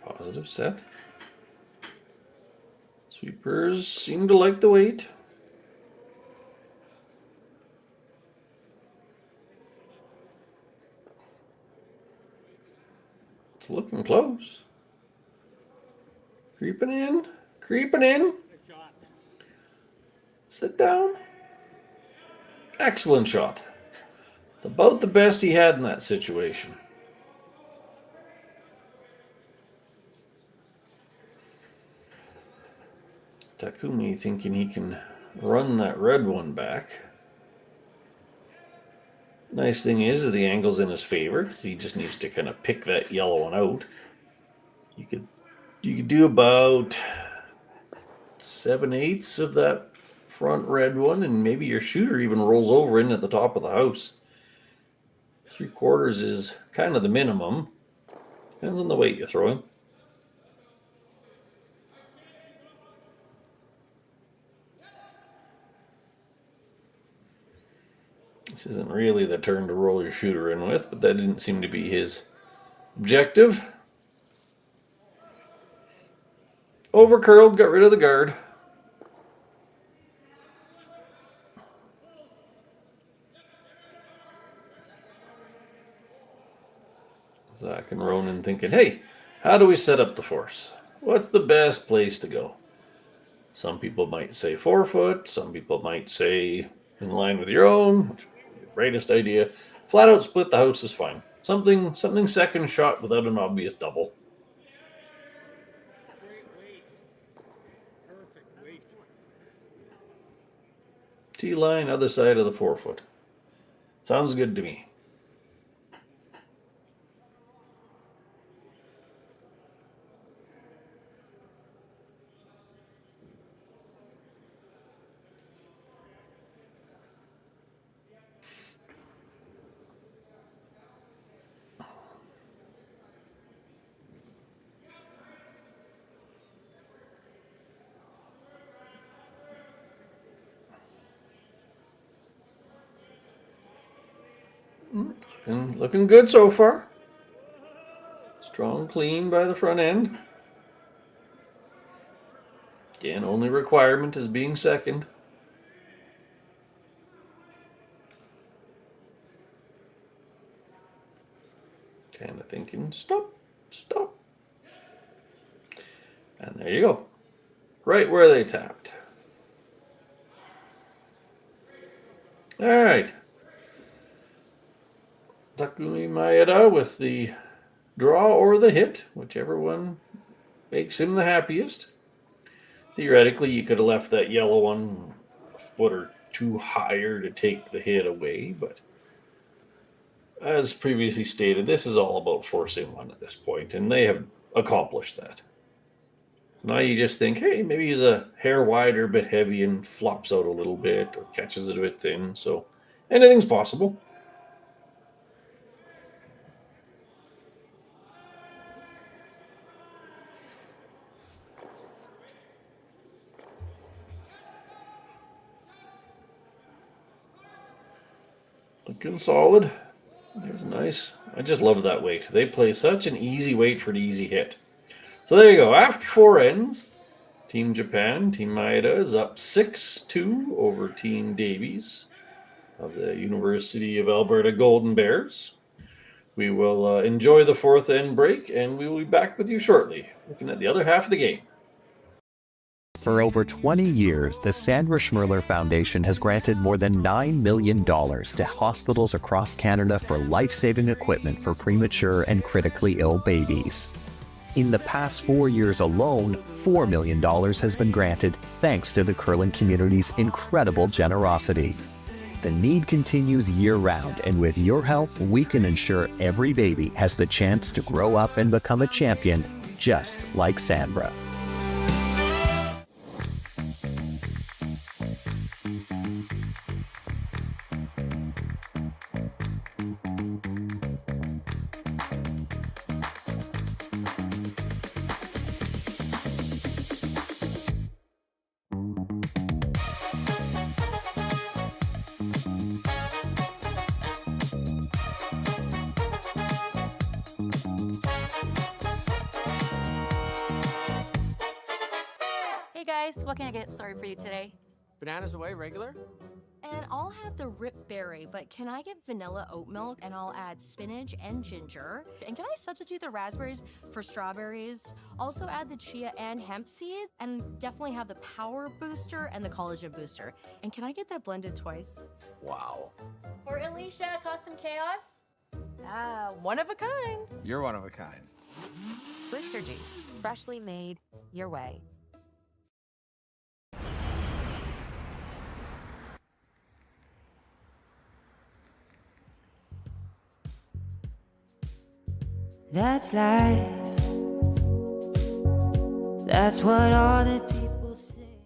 Positive set. Sweepers seem to like the weight. It's looking close. Creeping in. Creeping in. Sit down. Excellent shot. It's about the best he had in that situation. Takumi thinking he can run that red one back. Nice thing is the angle's in his favor because he just needs to kind of pick that yellow one out. You could do about 7/8 of that front red one, and maybe your shooter even rolls over in at the top of the house. 3/4 is kind of the minimum. Depends on the weight you're throwing. This isn't really the turn to roll your shooter in with, but that didn't seem to be his objective. Overcurled, got rid of the guard. Zach and Ronan thinking, hey, how do we set up the force? What's the best place to go? Some people might say 4 foot. Some people might say in line with your own, which would be the greatest idea. Flat out split the house is fine. Something second shot without an obvious double. T-line, other side of the 4 foot. Sounds good to me. Looking good so far. Strong clean by the front end. Again, only requirement is being second. Kind of thinking, stop. And there you go. Right where they tapped. All right. Takumi Maeda with the draw or the hit, whichever one makes him the happiest. Theoretically, you could have left that yellow one a foot or two higher to take the hit away, but as previously stated, this is all about forcing one at this point, and they have accomplished that. So now you just think, hey, maybe he's a hair wider, a bit heavy, and flops out a little bit, or catches it a bit thin, so anything's possible. Looking solid. There's nice. I just love that weight. They play such an easy weight for an easy hit. So there you go. After 4 ends, Team Japan, Team Maeda is up 6-2 over Team Davies of the University of Alberta Golden Bears. We will enjoy the 4th end break, and we will be back with you shortly, looking at the other half of the game. For over 20 years, the Sandra Schmirler Foundation has granted more than $9 million to hospitals across Canada for life-saving equipment for premature and critically ill babies. In the past 4 years alone, $4 million has been granted thanks to the curling community's incredible generosity. The need continues year-round, and with your help, we can ensure every baby has the chance to grow up and become a champion, just like Sandra. Hey guys, what can I get started for you today? Bananas away, regular? And I'll have the rip berry, but can I get vanilla oat milk and I'll add spinach and ginger? And can I substitute the raspberries for strawberries? Also add the chia and hemp seed, and definitely have the power booster and the collagen booster. And can I get that blended twice? Wow. For Alicia, custom chaos? One of a kind. You're one of a kind. Blister juice, freshly made your way. That's life. That's what all the people say.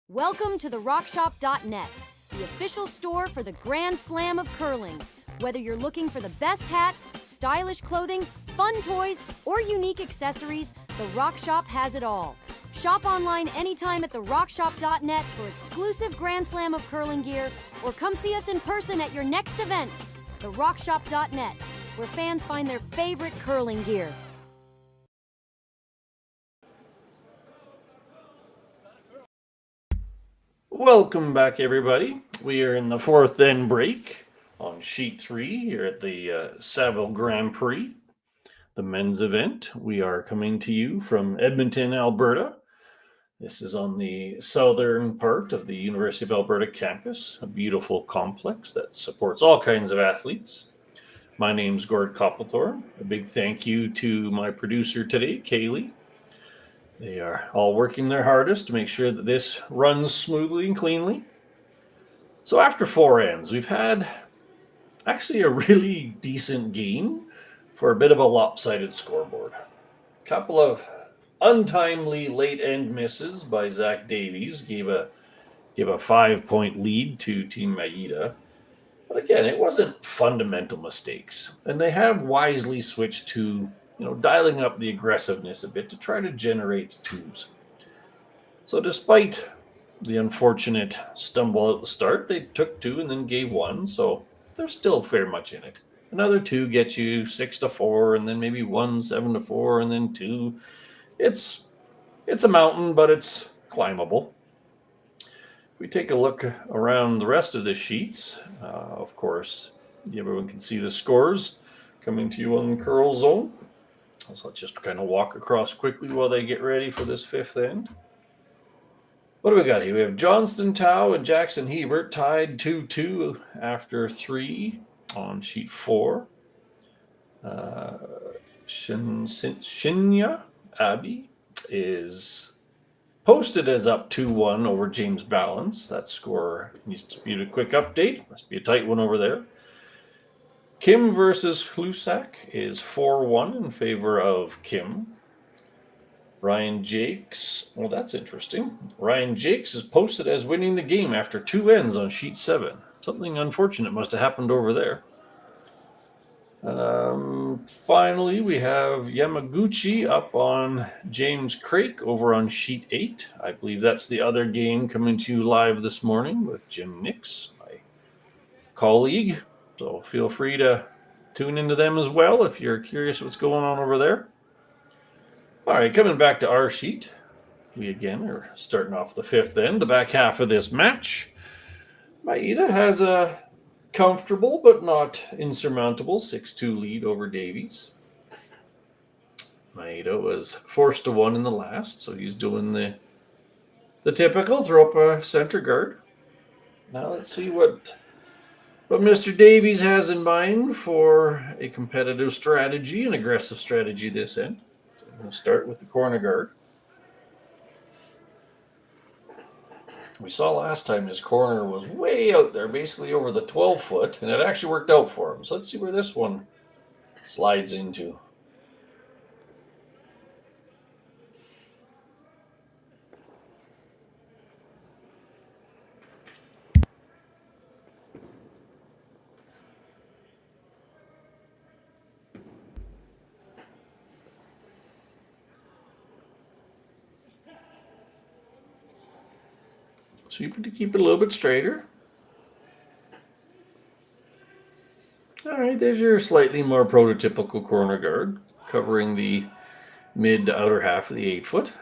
Welcome to the rockshop.net, the official store for the Grand Slam of curling. Whether you're looking for the best hats, stylish clothing, fun toys, or unique accessories, the Rock Shop has it all. Shop online anytime at therockshop.net for exclusive Grand Slam of curling gear, or come see us in person at your next event. Therockshop.net, where fans find their favorite curling gear. Welcome back, everybody. We are in the fourth end break on sheet 3 here at the Saville Grand Prix, the men's event. We are coming to you from Edmonton, Alberta. This is on the southern part of the University of Alberta campus, a beautiful complex that supports all kinds of athletes. My name's Gord Copplethorne. A big thank you to my producer today, Kaylee. They are all working their hardest to make sure that this runs smoothly and cleanly. So after 4 ends, we've had actually a really decent game for a bit of a lopsided scoreboard. A couple of untimely late end misses by Zach Davies gave a 5-point lead to Team Maeda. But again, it wasn't fundamental mistakes. And they have wisely switched to dialing up the aggressiveness a bit to try to generate twos. So despite the unfortunate stumble at the start, they took 2 and then gave 1, so there's still fair much in it. Another 2 gets you 6-4, and then maybe 1 7-4, and then 2. It's a mountain, but it's climbable. If we take a look around the rest of the sheets, of course, everyone can see the scores coming to you on the curl zone. So let's just kind of walk across quickly while they get ready for this 5th end. What do we got here? We have Johnston Tao and Jackson Hebert tied 2-2 after 3 on sheet 4. Shinya Abbey is posted as up 2-1 over James Balance. That score needs to be a quick update. Must be a tight one over there. Kim versus Hlusak is 4-1 in favor of Kim. Ryan Jakes, well, that's interesting. Ryan Jakes is posted as winning the game after 2 ends on sheet 7. Something unfortunate must have happened over there. Finally, we have Yamaguchi up on James Craik over on sheet 8. I believe that's the other game coming to you live this morning with Jim Nix, my colleague. So feel free to tune into them as well if you're curious what's going on over there. All right, coming back to our sheet, we again are starting off the 5th end, the back half of this match. Maeda has a comfortable but not insurmountable 6-2 lead over Davies. Maeda was forced to 1 in the last, so he's doing the typical throw up a center guard. Now let's see what Mr. Davies has in mind for a competitive strategy, an aggressive strategy this end. So I'm going to start with the corner guard. We saw last time his corner was way out there, basically over the 12-foot, and it actually worked out for him. So let's see where this one slides into. Sweep it to keep it a little bit straighter. All right, there's your slightly more prototypical corner guard, covering the mid to outer half of the 8-foot.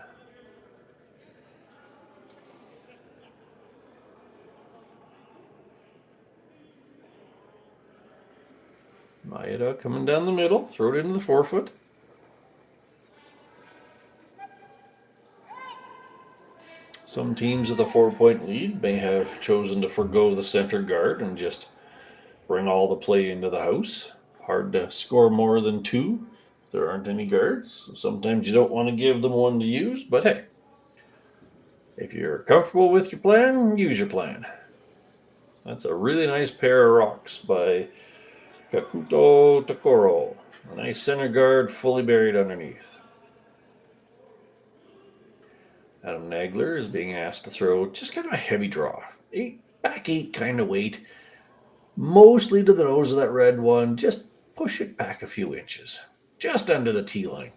Maeda coming down the middle, throw it into the 4-foot. Some teams with a 4-point lead may have chosen to forgo the center guard and just bring all the play into the house. Hard to score more than 2 if there aren't any guards. Sometimes you don't want to give them one to use, but hey, if you're comfortable with your plan, use your plan. That's a really nice pair of rocks by Kakuto Takoro. A nice center guard fully buried underneath. Adam Nagler is being asked to throw just kind of a heavy draw. Back 8 kind of weight. Mostly to the nose of that red one. Just push it back a few inches. Just under the tee line.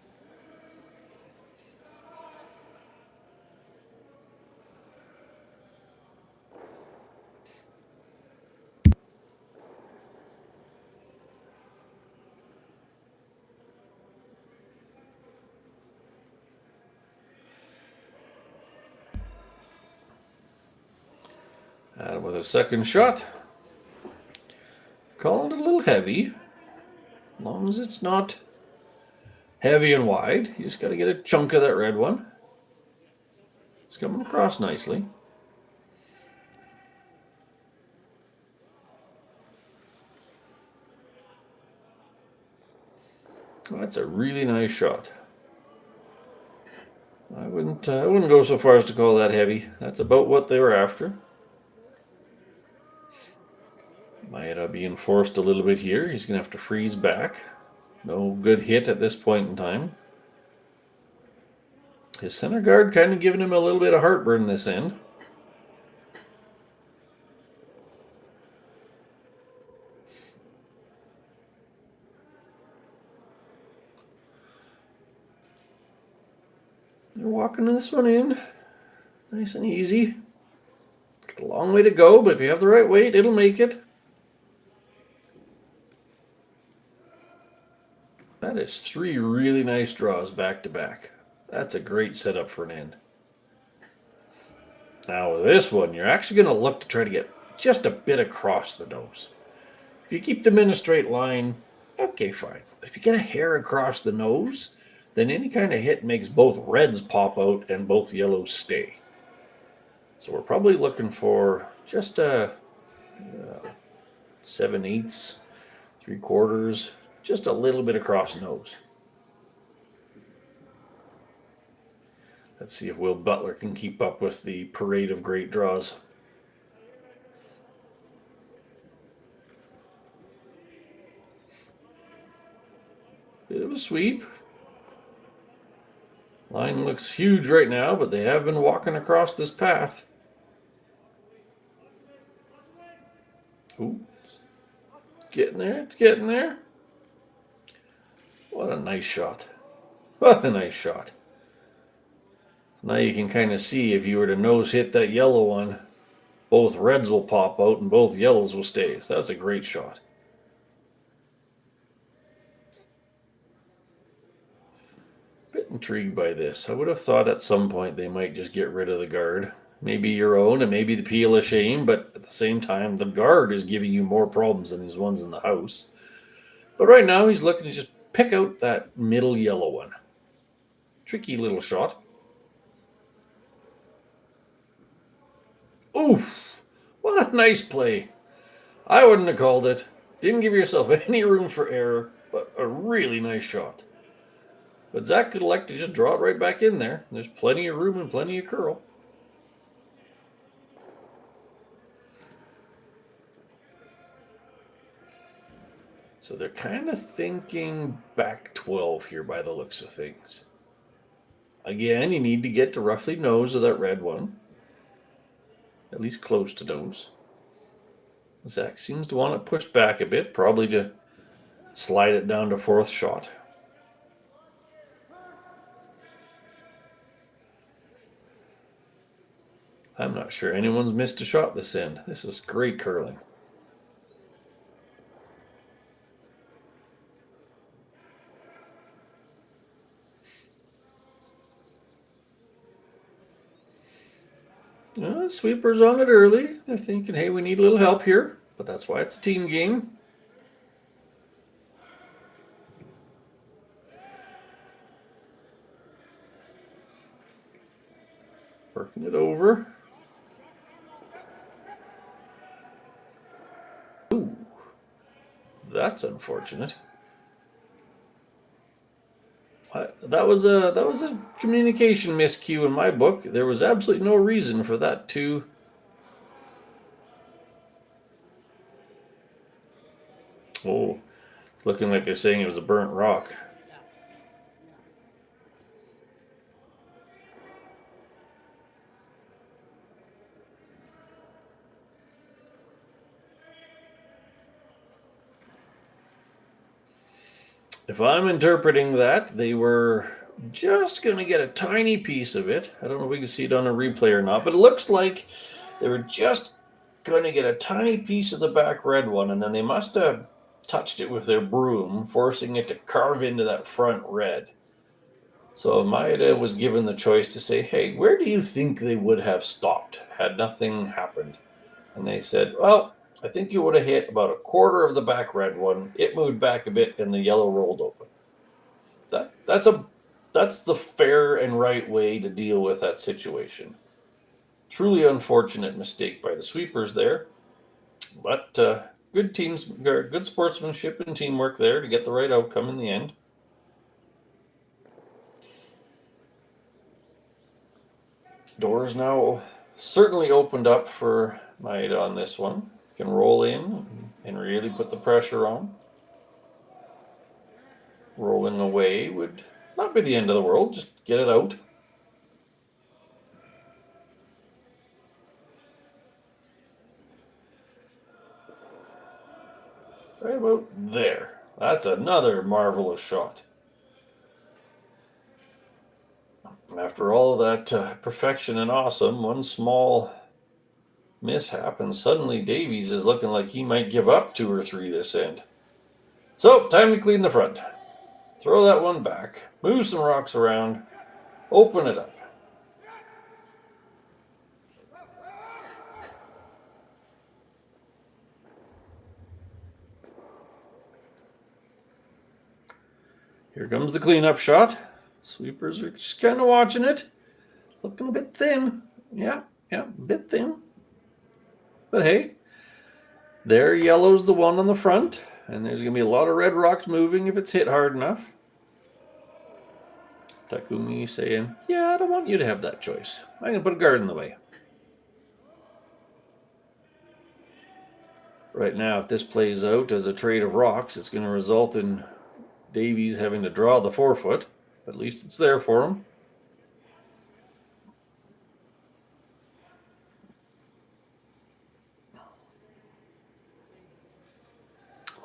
Adam with a second shot. Calling it a little heavy. As long as it's not heavy and wide. You just got to get a chunk of that red one. It's coming across nicely. Well, that's a really nice shot. I wouldn't go so far as to call that heavy. That's about what they were after. Maeda being forced a little bit here. He's going to have to freeze back. No good hit at this point in time. His center guard kind of giving him a little bit of heartburn this end. They're walking this one in. Nice and easy. Got a long way to go, but if you have the right weight, it'll make it. That is 3 really nice draws back to back. That's a great setup for an end. Now with this one, you're actually going to look to try to get just a bit across the nose. If you keep them in a straight line, okay, fine. If you get a hair across the nose, then any kind of hit makes both reds pop out and both yellows stay. So we're probably looking for just a 7/8, 3/4, just a little bit across nose. Let's see if Will Butler can keep up with the parade of great draws. Bit of a sweep. Line looks huge right now, but they have been walking across this path. Ooh, it's getting there, it's getting there. What a nice shot. What a nice shot. Now you can kind of see if you were to nose hit that yellow one, both reds will pop out and both yellows will stay. So that's a great shot. Bit intrigued by this. I would have thought at some point they might just get rid of the guard. Maybe your own and maybe the peel of shame, but at the same time, the guard is giving you more problems than these ones in the house. But right now he's looking to just pick out that middle yellow one. Tricky little shot. Oof! What a nice play. I wouldn't have called it. Didn't give yourself any room for error, but a really nice shot. But Zach could elect to just draw it right back in there. There's plenty of room and plenty of curl. So they're kind of thinking back 12 here by the looks of things. Again, you need to get to roughly nose of that red one. At least close to nose. Zach seems to want it pushed back a bit, probably to slide it down to 4th shot. I'm not sure anyone's missed a shot this end. This is great curling. Sweeper's on it early. They're thinking, hey, we need a little help here. But that's why it's a team game. Working it over. Ooh, that's unfortunate. That was a communication miscue in my book. There was absolutely no reason for that to. Oh, it's looking like they're saying it was a burnt rock. If I'm interpreting that, they were just going to get a tiny piece of it. I don't know if we can see it on a replay or not, but it looks like they were just going to get a tiny piece of the back red one, and then they must have touched it with their broom, forcing it to carve into that front red. So Maeda was given the choice to say, hey, where do you think they would have stopped had nothing happened? And they said, well, I think you would have hit about a quarter of the back red one. It moved back a bit and the yellow rolled open. That's the fair and right way to deal with that situation. Truly unfortunate mistake by the sweepers there. But good sportsmanship and teamwork there to get the right outcome in the end. Doors now certainly opened up for Maeda on this one. Can roll in and really put the pressure on. Rolling away would not be the end of the world, just get it out. Right about there. That's another marvelous shot. After all of that perfection and awesome, one small mishap, and suddenly Davies is looking like he might give up 2 or 3 this end. So, time to clean the front. Throw that one back, move some rocks around, open it up. Here comes the cleanup shot. Sweepers are just kind of watching it. Looking a bit thin. Yeah, a bit thin. But hey, there yellow's the one on the front, and there's going to be a lot of red rocks moving if it's hit hard enough. Takumi saying, yeah, I don't want you to have that choice. I'm going to put a guard in the way. Right now, if this plays out as a trade of rocks, it's going to result in Davies having to draw the 4-foot. But at least it's there for him.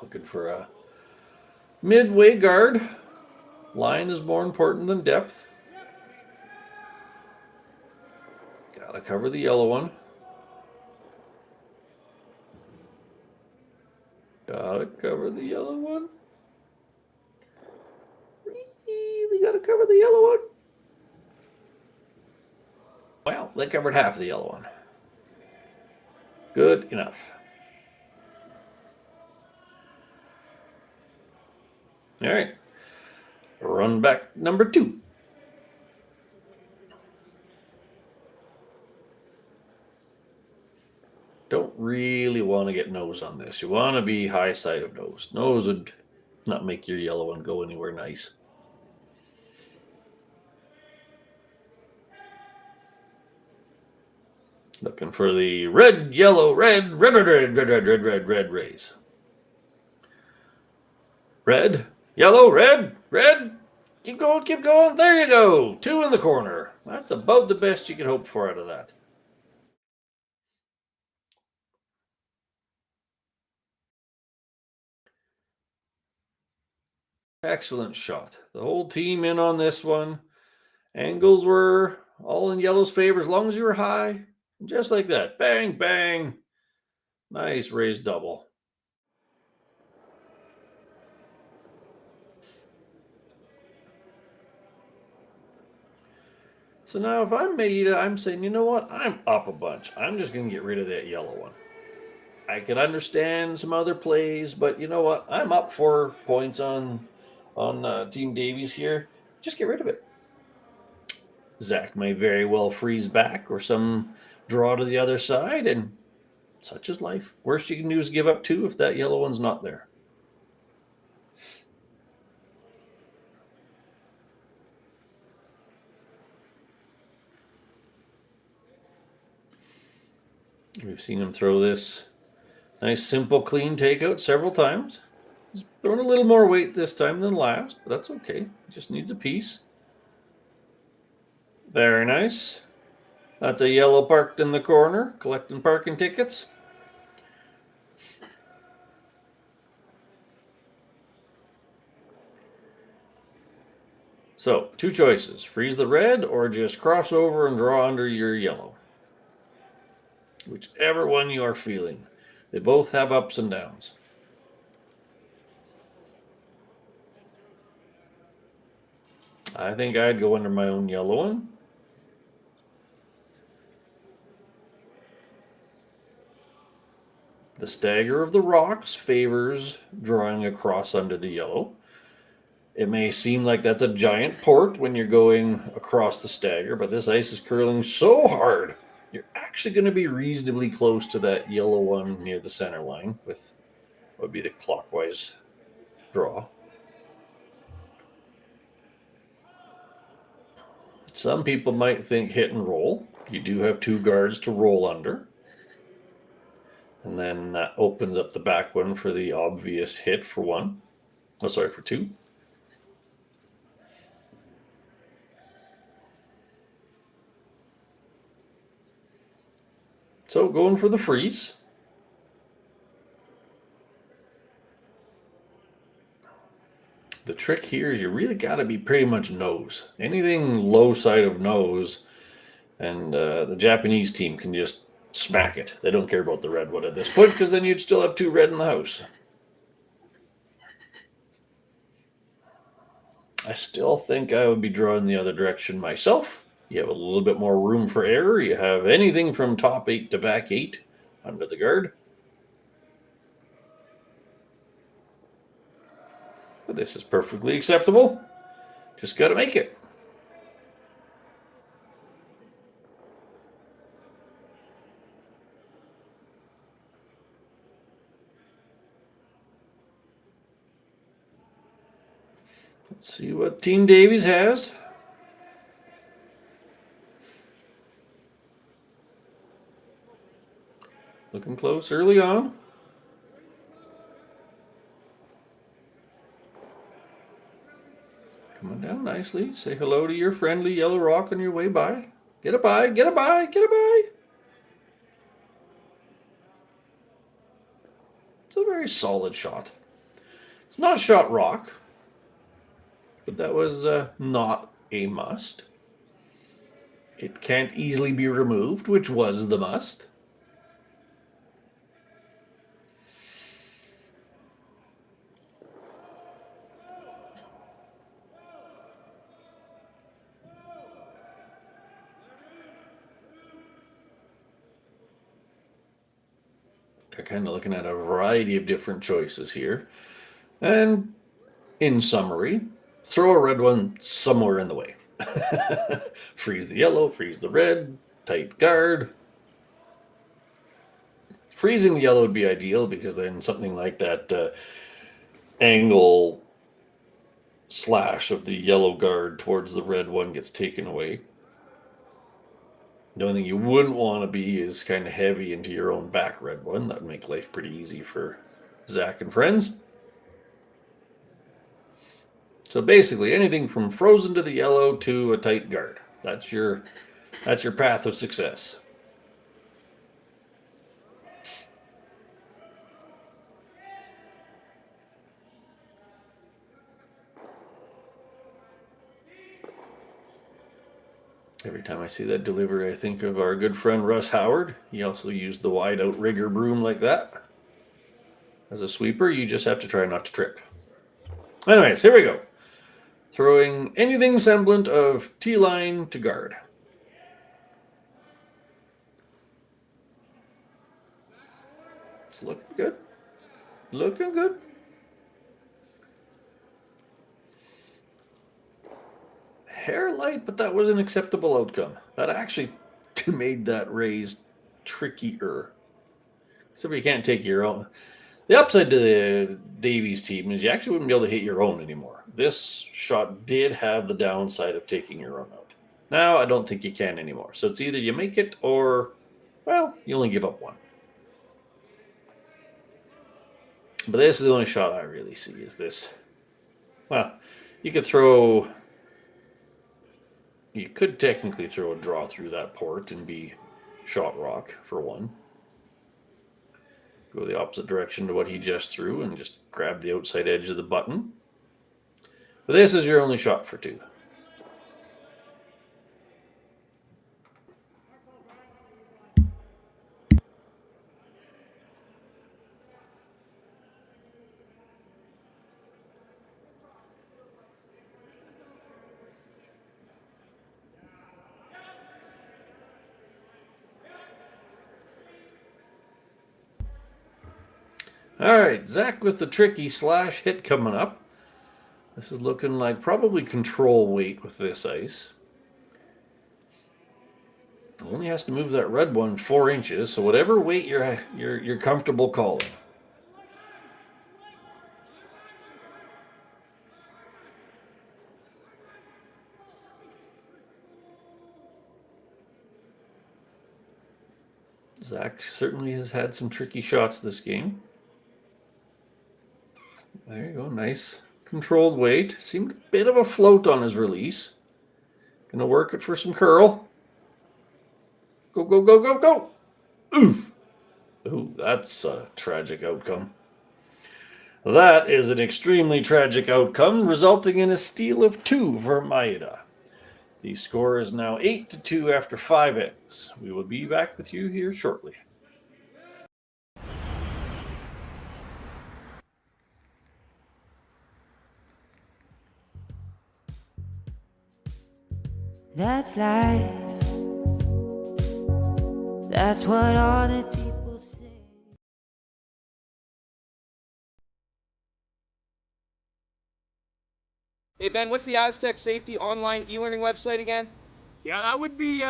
Looking for a midway guard. Line is more important than depth. Gotta cover the yellow one. Gotta cover the yellow one. Really gotta cover the yellow one. Well, they covered half the yellow one. Good enough. All right. Run back number 2. Don't really want to get nose on this. You want to be high side of nose. Nose would not make your yellow one go anywhere nice. Looking for the red, yellow, red rays. Red, yellow, red. Keep going. There you go. 2 in the corner. That's about the best you can hope for out of that. Excellent shot. The whole team in on this one. Angles were all in yellow's favor as long as you were high. Just like that. Bang, bang. Nice raised double. So now if I'm Maeda, I'm saying, you know what? I'm up a bunch. I'm just going to get rid of that yellow one. I can understand some other plays, but you know what? I'm up 4 points on Team Davies here. Just get rid of it. Zach may very well freeze back or some draw to the other side, and such is life. Worst you can do is give up 2 if that yellow one's not there. We've seen him throw this nice, simple, clean takeout several times. He's throwing a little more weight this time than last, but that's okay. He just needs a piece. Very nice. That's a yellow parked in the corner, collecting parking tickets. So, 2 choices. Freeze the red or just cross over and draw under your yellow. Whichever one you are feeling. They both have ups and downs. I think I'd go under my own yellow one. The stagger of the rocks favors drawing across under the yellow. It may seem like that's a giant port when you're going across the stagger, but this ice is curling so hard, you're actually going to be reasonably close to that yellow one near the center line with what would be the clockwise draw. Some people might think hit and roll. You do have 2 guards to roll under. And then that opens up the back one for the obvious hit for 1. Oh, sorry, for 2. So going for the freeze. The trick here is you really got to be pretty much nose. Anything low side of nose, and the Japanese team can just smack it. They don't care about the red one at this point, because then you'd still have 2 red in the house. I still think I would be drawing the other direction myself. You have a little bit more room for error. You have anything from top 8 to back 8 under the guard. But this is perfectly acceptable. Just got to make it. Let's see what Team Davies has. Looking close early on. Coming down nicely. Say hello to your friendly yellow rock on your way by. Get a by, get a by, get a by. It's a very solid shot. It's not shot rock, but that was not a must. It can't easily be removed, which was the must. They're kind of looking at a variety of different choices here. And in summary, throw a red one somewhere in the way. Freeze the yellow, freeze the red, tight guard. Freezing the yellow would be ideal because then something like that angle slash of the yellow guard towards the red one gets taken away. The only thing you wouldn't want to be is kind of heavy into your own back red one. That would make life pretty easy for Zach and friends. So basically anything from frozen to the yellow to a tight guard. That's your path of success. Every time I see that delivery, I think of our good friend Russ Howard. He also used the wide out rigger broom like that. As a sweeper, you just have to try not to trip. Anyways, here we go. Throwing anything semblant of T-line to guard. It's looking good. Looking good. Hair light, but that was an acceptable outcome. That actually made that raise trickier. Except you can't take your own. The upside to the Davies team is you actually wouldn't be able to hit your own anymore. This shot did have the downside of taking your own out. Now I don't think you can anymore. So it's either you make it or, well, you only give up one. But this is the only shot I really see is this. Well, you could technically throw a draw through that port and be shot rock for one. Go the opposite direction to what he just threw and just grab the outside edge of the button. But this is your only shot for two. All right, Zach with the tricky slash hit coming up. This is looking like probably control weight with this ice. Only has to move that red one 4 inches, so whatever weight you're comfortable calling. Zach certainly has had some tricky shots this game. There you go, nice controlled weight. Seemed a bit of a float on his release. Gonna work it for some curl. Go, go, go, go, go! Oof! Ooh, that's a tragic outcome. That is an extremely tragic outcome, resulting in a steal of 2 for Maeda. The score is now 8-2 after 5 ends. We will be back with you here shortly. That's life. That's what all the people say. Hey Ben, what's the Aztec Safety online e-learning website again? Yeah, that would be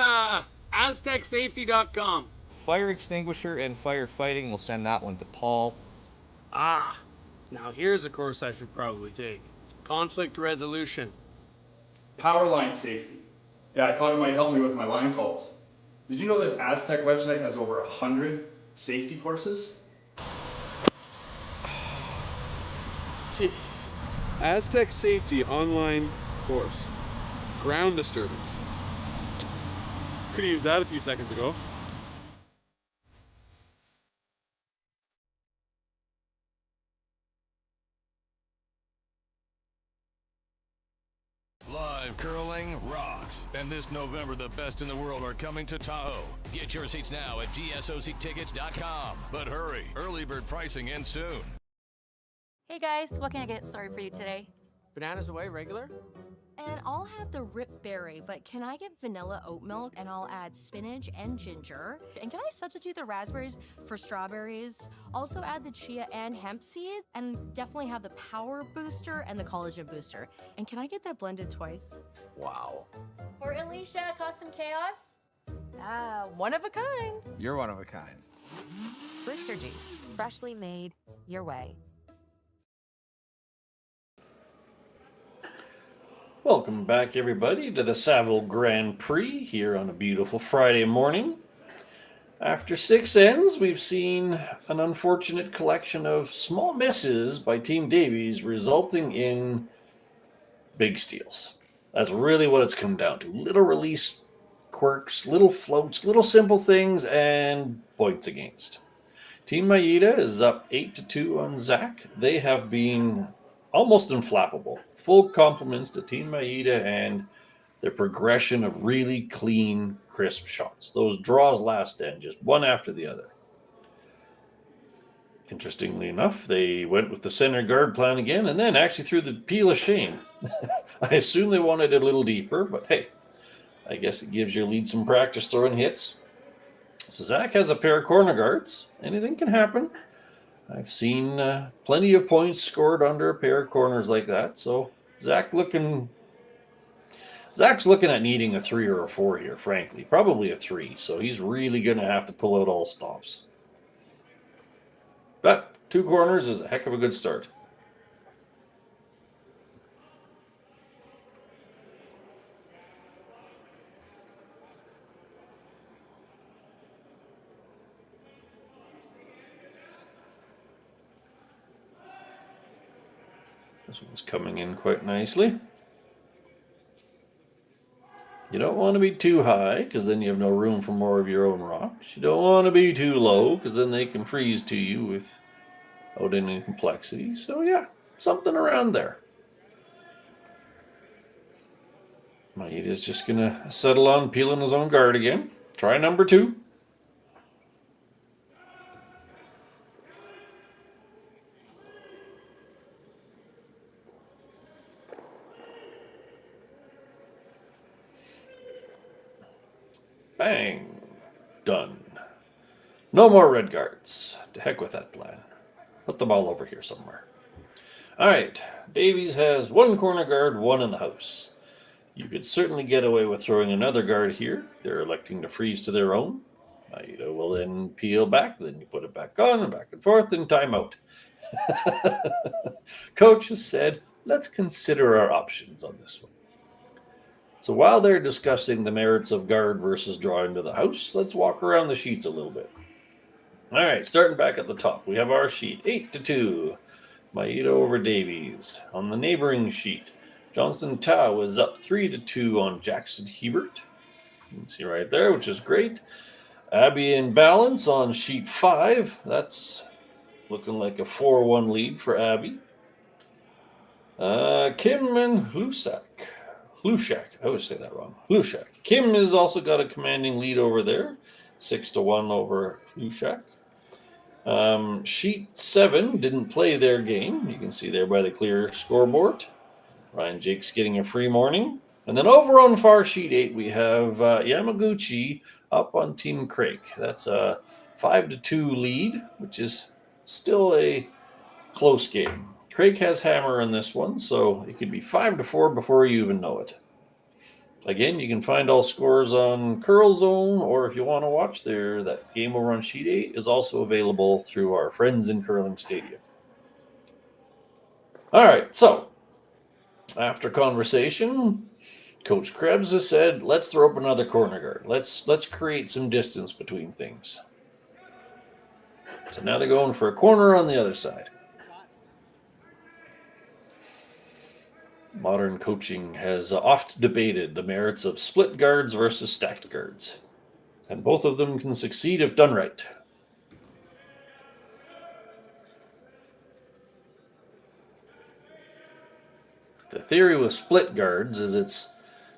aztecsafety.com. Fire extinguisher and firefighting, we'll send that one to Paul. Ah, now here's a course I should probably take. Conflict resolution. Power line safety. Yeah, I thought it might help me with my line calls. Did you know this Aztec website has over 100 safety courses? Jeez. Aztec Safety online course. Ground disturbance. Could have used that a few seconds ago. Live curling rocks. And this November, the best in the world are coming to Tahoe. Get your seats now at gsoctickets.com. But hurry, early bird pricing ends soon. Hey guys, what can I get started for you today? Bananas away, regular? And I'll have the rip berry, but can I get vanilla oat milk and I'll add spinach and ginger? And can I substitute the raspberries for strawberries? Also add the chia and hemp seed, and definitely have the power booster and the collagen booster. And can I get that blended twice? Wow. For Alicia, Custom Chaos? One of a kind. You're one of a kind. Blister juice, freshly made, your way. Welcome back, everybody, to the Saville Grand Prix here on a beautiful Friday morning. After 6 ends, we've seen an unfortunate collection of small misses by Team Davies, resulting in big steals. That's really what it's come down to. Little release quirks, little floats, little simple things, and points against. Team Maeda is up 8-2 on Zach. They have been almost unflappable. Full compliments to Team Maeda and their progression of really clean, crisp shots. Those draws last end, just one after the other. Interestingly enough, they went with the center guard plan again and then actually threw the peel of shame. I assume they wanted it a little deeper, but hey, I guess it gives your lead some practice throwing hits. So Zach has a pair of corner guards. Anything can happen. I've seen plenty of points scored under a pair of corners like that. So Zach's looking at needing a 3 or a 4 here, frankly. Probably a 3. So he's really going to have to pull out all stops. But 2 corners is a heck of a good start. This one's coming in quite nicely. You don't want to be too high, because then you have no room for more of your own rocks. You don't want to be too low, because then they can freeze to you without any complexity. So yeah, something around there. Maeda's just going to settle on peeling his own guard again. Try number 2. Bang. Done. No more red guards. To heck with that plan. Put them all over here somewhere. All right. Davies has 1 corner guard, 1 in the house. You could certainly get away with throwing another guard here. They're electing to freeze to their own. Maeda will then peel back. Then you put it back on and back and forth and time out. Coach has said, let's consider our options on this one. So while they're discussing the merits of guard versus drawing to the house, let's walk around the sheets a little bit. All right, starting back at the top, we have our sheet 8-2. Maeda over Davies. On the neighboring sheet, Johnson Tao is up 3-2 on Jackson Hebert. You can see right there, which is great. Abby in balance on sheet 5. That's looking like a 4-1 lead for Abby. Kim and Hlushak. I always say that wrong. Hlushak. Kim has also got a commanding lead over there. 6-1 over Hlushak. Sheet 7 didn't play their game. You can see there by the clear scoreboard. Ryan Jake's getting a free morning. And then over on far sheet 8, we have Yamaguchi up on Team Craig. That's a 5-2 lead, which is still a close game. Craig has hammer in this one, so it could be 5-4 before you even know it. Again, you can find all scores on Curl Zone, or if you want to watch there, that game over on sheet 8 is also available through our friends in Curling Stadium. All right, so after conversation, Coach Krebs has said, let's throw up another corner guard. Let's create some distance between things. So now they're going for a corner on the other side. Modern coaching has oft debated the merits of split guards versus stacked guards, and both of them can succeed if done right. The theory with split guards is it's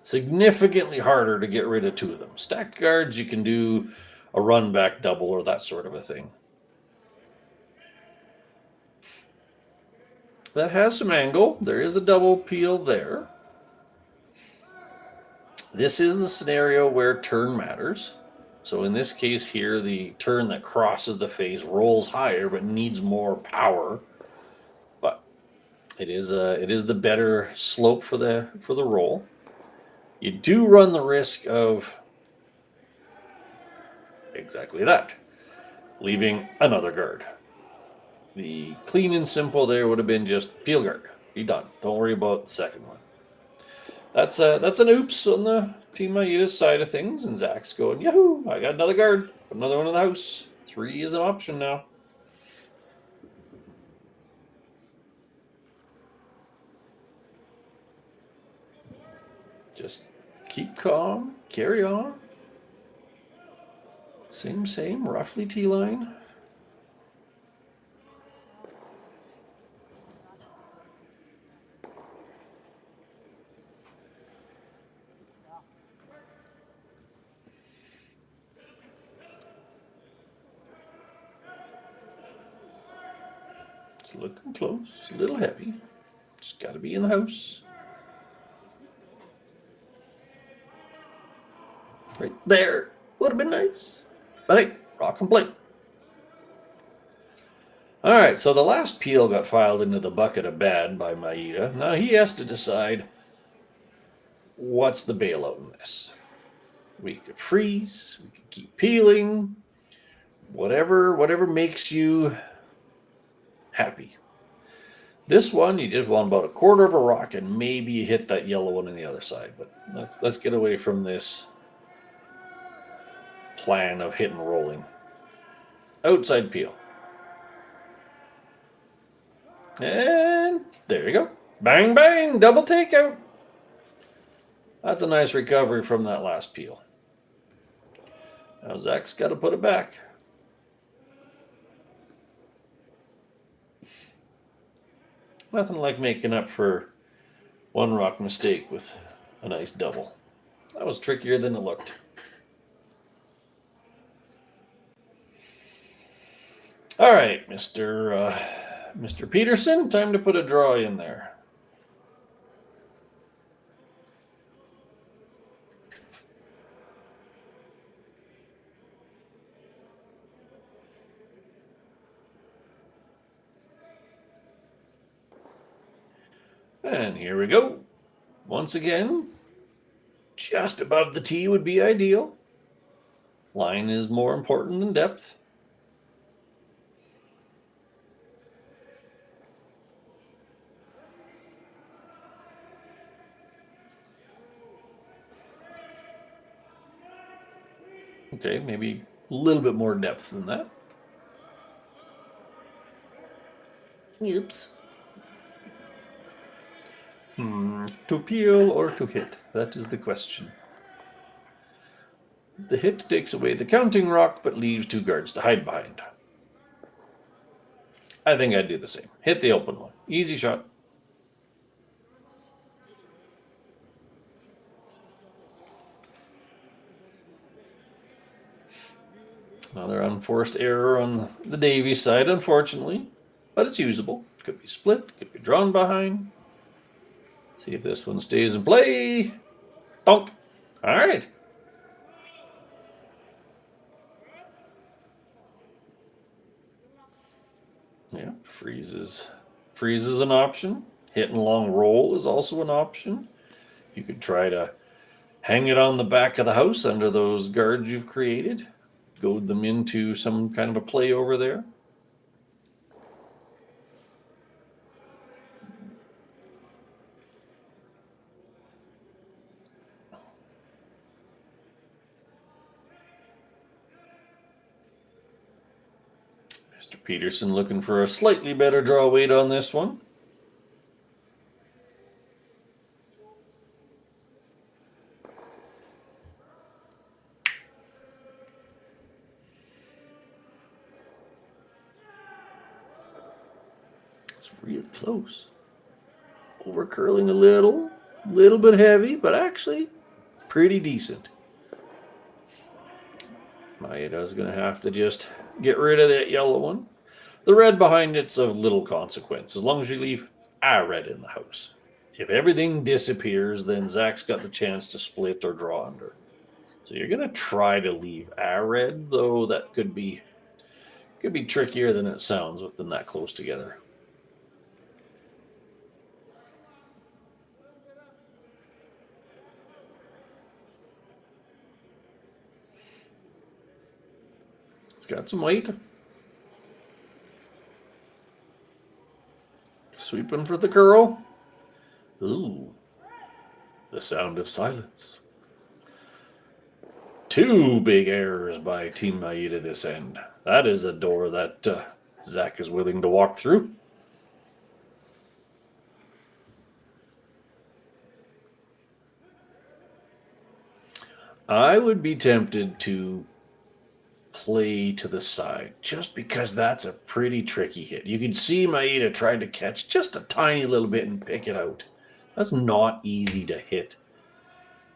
significantly harder to get rid of 2 of them. Stacked guards, you can do a run back double or that sort of a thing. That has some angle. There is a double peel there. This is the scenario where turn matters. So in this case here, the turn that crosses the face rolls higher but needs more power. But it is the better slope for the roll. You do run the risk of exactly that, leaving another guard. The clean and simple there would have been just peel guard. Be done. Don't worry about the second one. That's an oops on the Team Maeda's side of things, and Zach's going, yahoo! I got another guard. Put another one in the house. 3 is an option now. Just keep calm. Carry on. Same. Roughly T-line. It's looking close, a little heavy. Just got to be in the house. Right there. Would have been nice. But hey, rock and play. All right, so the last peel got filed into the bucket of bad by Maeda. Now he has to decide what's the bailout in this. We could freeze, we could keep peeling, whatever makes you happy. This one, you just want about a quarter of a rock, and maybe you hit that yellow one on the other side. But let's get away from this plan of hit and rolling. Outside peel. And there you go. Bang, bang, double takeout. That's a nice recovery from that last peel. Now Zach's got to put it back. Nothing like making up for one rock mistake with a nice double. That was trickier than it looked. All right, Mr. Peterson, time to put a draw in there. And here we go. Once again, just above the tee would be ideal. Line is more important than depth. Okay, maybe a little bit more depth than that. Oops. To peel or to hit? That is the question. The hit takes away the counting rock, but leaves two guards to hide behind. I think I'd do the same. Hit the open one. Easy shot. Another unforced error on the Davies side, unfortunately, but it's usable. Could be split, could be drawn behind. See if this one stays in play. Donk. All right. Yeah, freezes an option. Hitting long roll is also an option. You could try to hang it on the back of the house under those guards you've created. Goad them into some kind of a play over there. Mr. Peterson looking for a slightly better draw weight on this one. It's real close. Over curling a little bit heavy, but actually pretty decent. Maeda's going to have to just get rid of that yellow one. The red behind it's of little consequence, as long as you leave a red in the house. If everything disappears, then Zach's got the chance to split or draw under. So you're going to try to leave a red, though that could be trickier than it sounds with them that close together. Got some weight. Sweeping for the curl. Ooh. The sound of silence. Two big errors by Team Maeda this end. That is a door that Zach is willing to walk through. I would be tempted to play to the side, just because that's a pretty tricky hit. You can see Maeda tried to catch just a tiny little bit and pick it out. That's not easy to hit.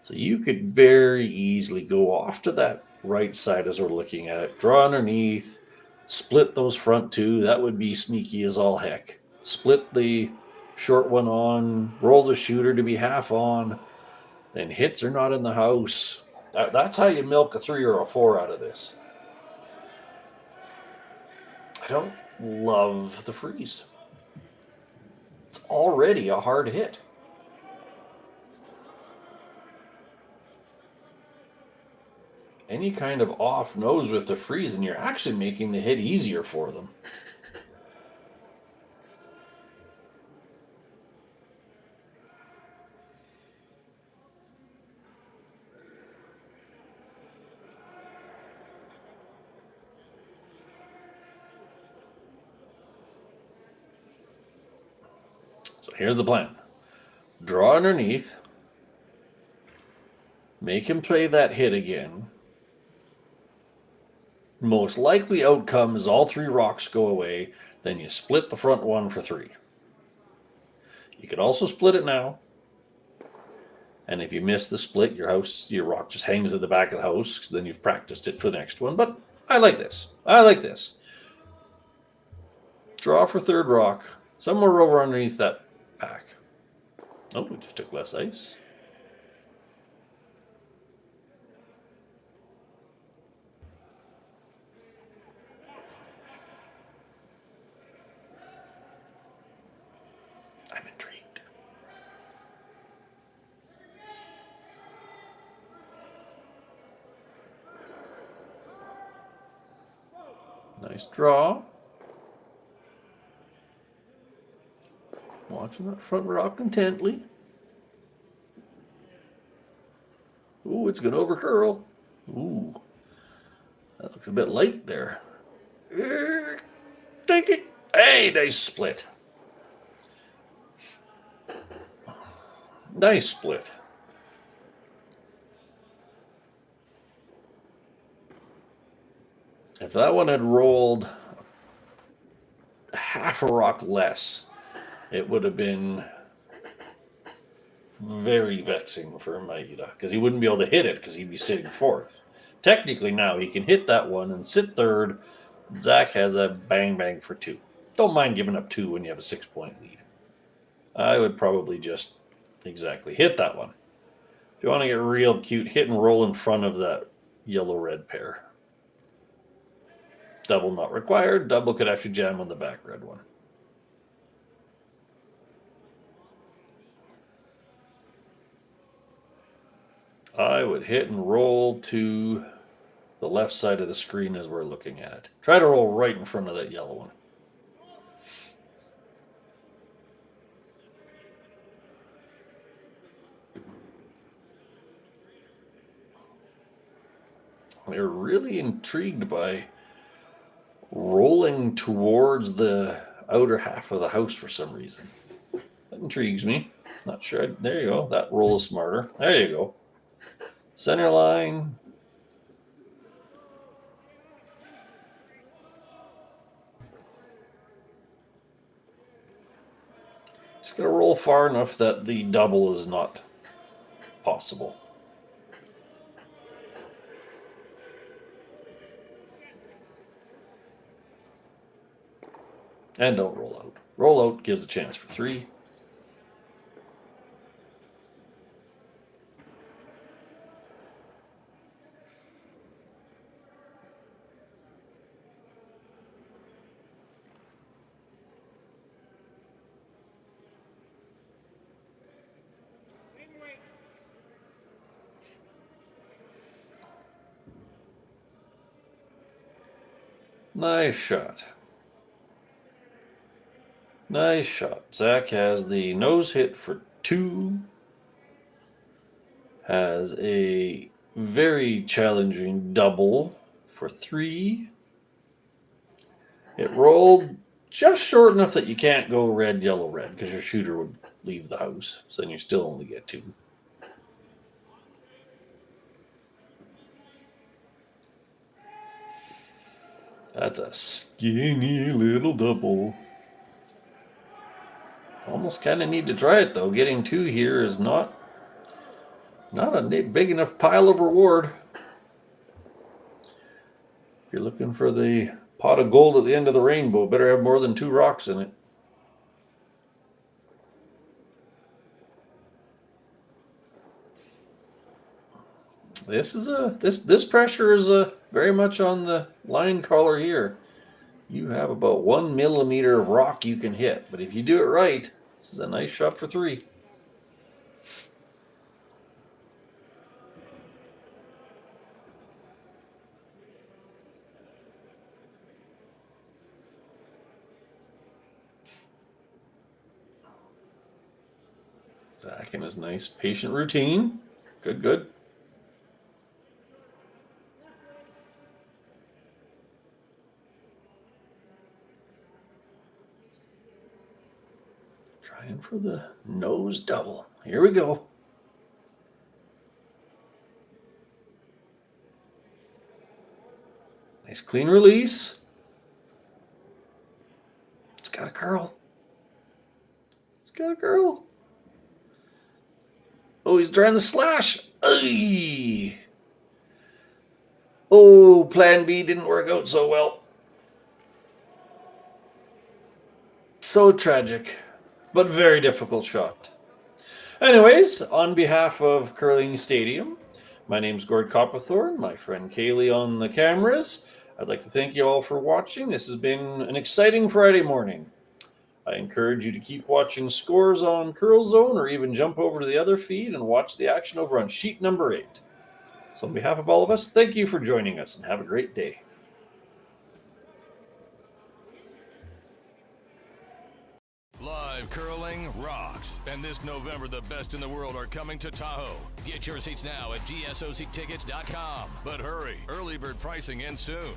So you could very easily go off to that right side as we're looking at it. Draw underneath, split those front two. That would be sneaky as all heck. Split the short one on, roll the shooter to be half on, then hits are not in the house. That's how you milk a 3 or a 4 out of this. I don't love the freeze. It's already a hard hit. Any kind of off nose with the freeze, and you're actually making the hit easier for them. So here's the plan. Draw underneath. Make him play that hit again. Most likely outcome is all 3 rocks go away. Then you split the front one for 3. You could also split it now. And if you miss the split, your rock just hangs at the back of the house, because then you've practiced it for the next one. But I like this. I like this. Draw for 3rd rock. Somewhere over underneath that pack. Oh, we just took less ice. I'm intrigued. Nice draw. Watching that front rock intently. Ooh, it's going to overcurl. Ooh. That looks a bit light there. Take it. Hey, nice split. Nice split. If that one had rolled half a rock less, it would have been very vexing for Maeda, because he wouldn't be able to hit it because he'd be sitting 4th. Technically now he can hit that one and sit 3rd. Zach has a bang for 2. Don't mind giving up 2 when you have a 6-point lead. I would probably just exactly hit that one. If you want to get real cute, hit and roll in front of that yellow-red pair. Double not required. Double could actually jam on the back red one. I would hit and roll to the left side of the screen as we're looking at it. Try to roll right in front of that yellow one. They're really intrigued by rolling towards the outer half of the house for some reason. That intrigues me. Not sure. There you go. That roll is smarter. There you go. Center line. Just going to roll far enough that the double is not possible. And don't roll out. Roll out gives a chance for 3. Nice shot. Nice shot. Zach has the nose hit for 2. Has a very challenging double for 3. It rolled just short enough that you can't go red, yellow, red, because your shooter would leave the house. So then you still only get 2. That's a skinny little double. Almost kind of need to try it, though. Getting 2 here is not a big enough pile of reward. If you're looking for the pot of gold at the end of the rainbow, better have more than 2 rocks in it. This pressure is very much on the line caller here. you have about 1 millimeter of rock you can hit. But if you do it right, this is a nice shot for 3. Zach in his nice patient routine. Good, good. Trying for the nose double. Here we go. Nice clean release. It's got a curl. It's got a curl. Oh, he's trying the slash. Ay. Oh, plan B didn't work out so well. So tragic, but very difficult shot. Anyways, on behalf of Curling Stadium, my name's Gord Copperthorne, my friend Kaylee on the cameras. I'd like to thank you all for watching. This has been an exciting Friday morning. I encourage you to keep watching scores on Curl Zone or even jump over to the other feed and watch the action over on sheet number 8. So on behalf of all of us, thank you for joining us and have a great day. Live curling rocks. And this November, the best in the world are coming to Tahoe. Get your seats now at gsoctickets.com. But hurry, early bird pricing ends soon.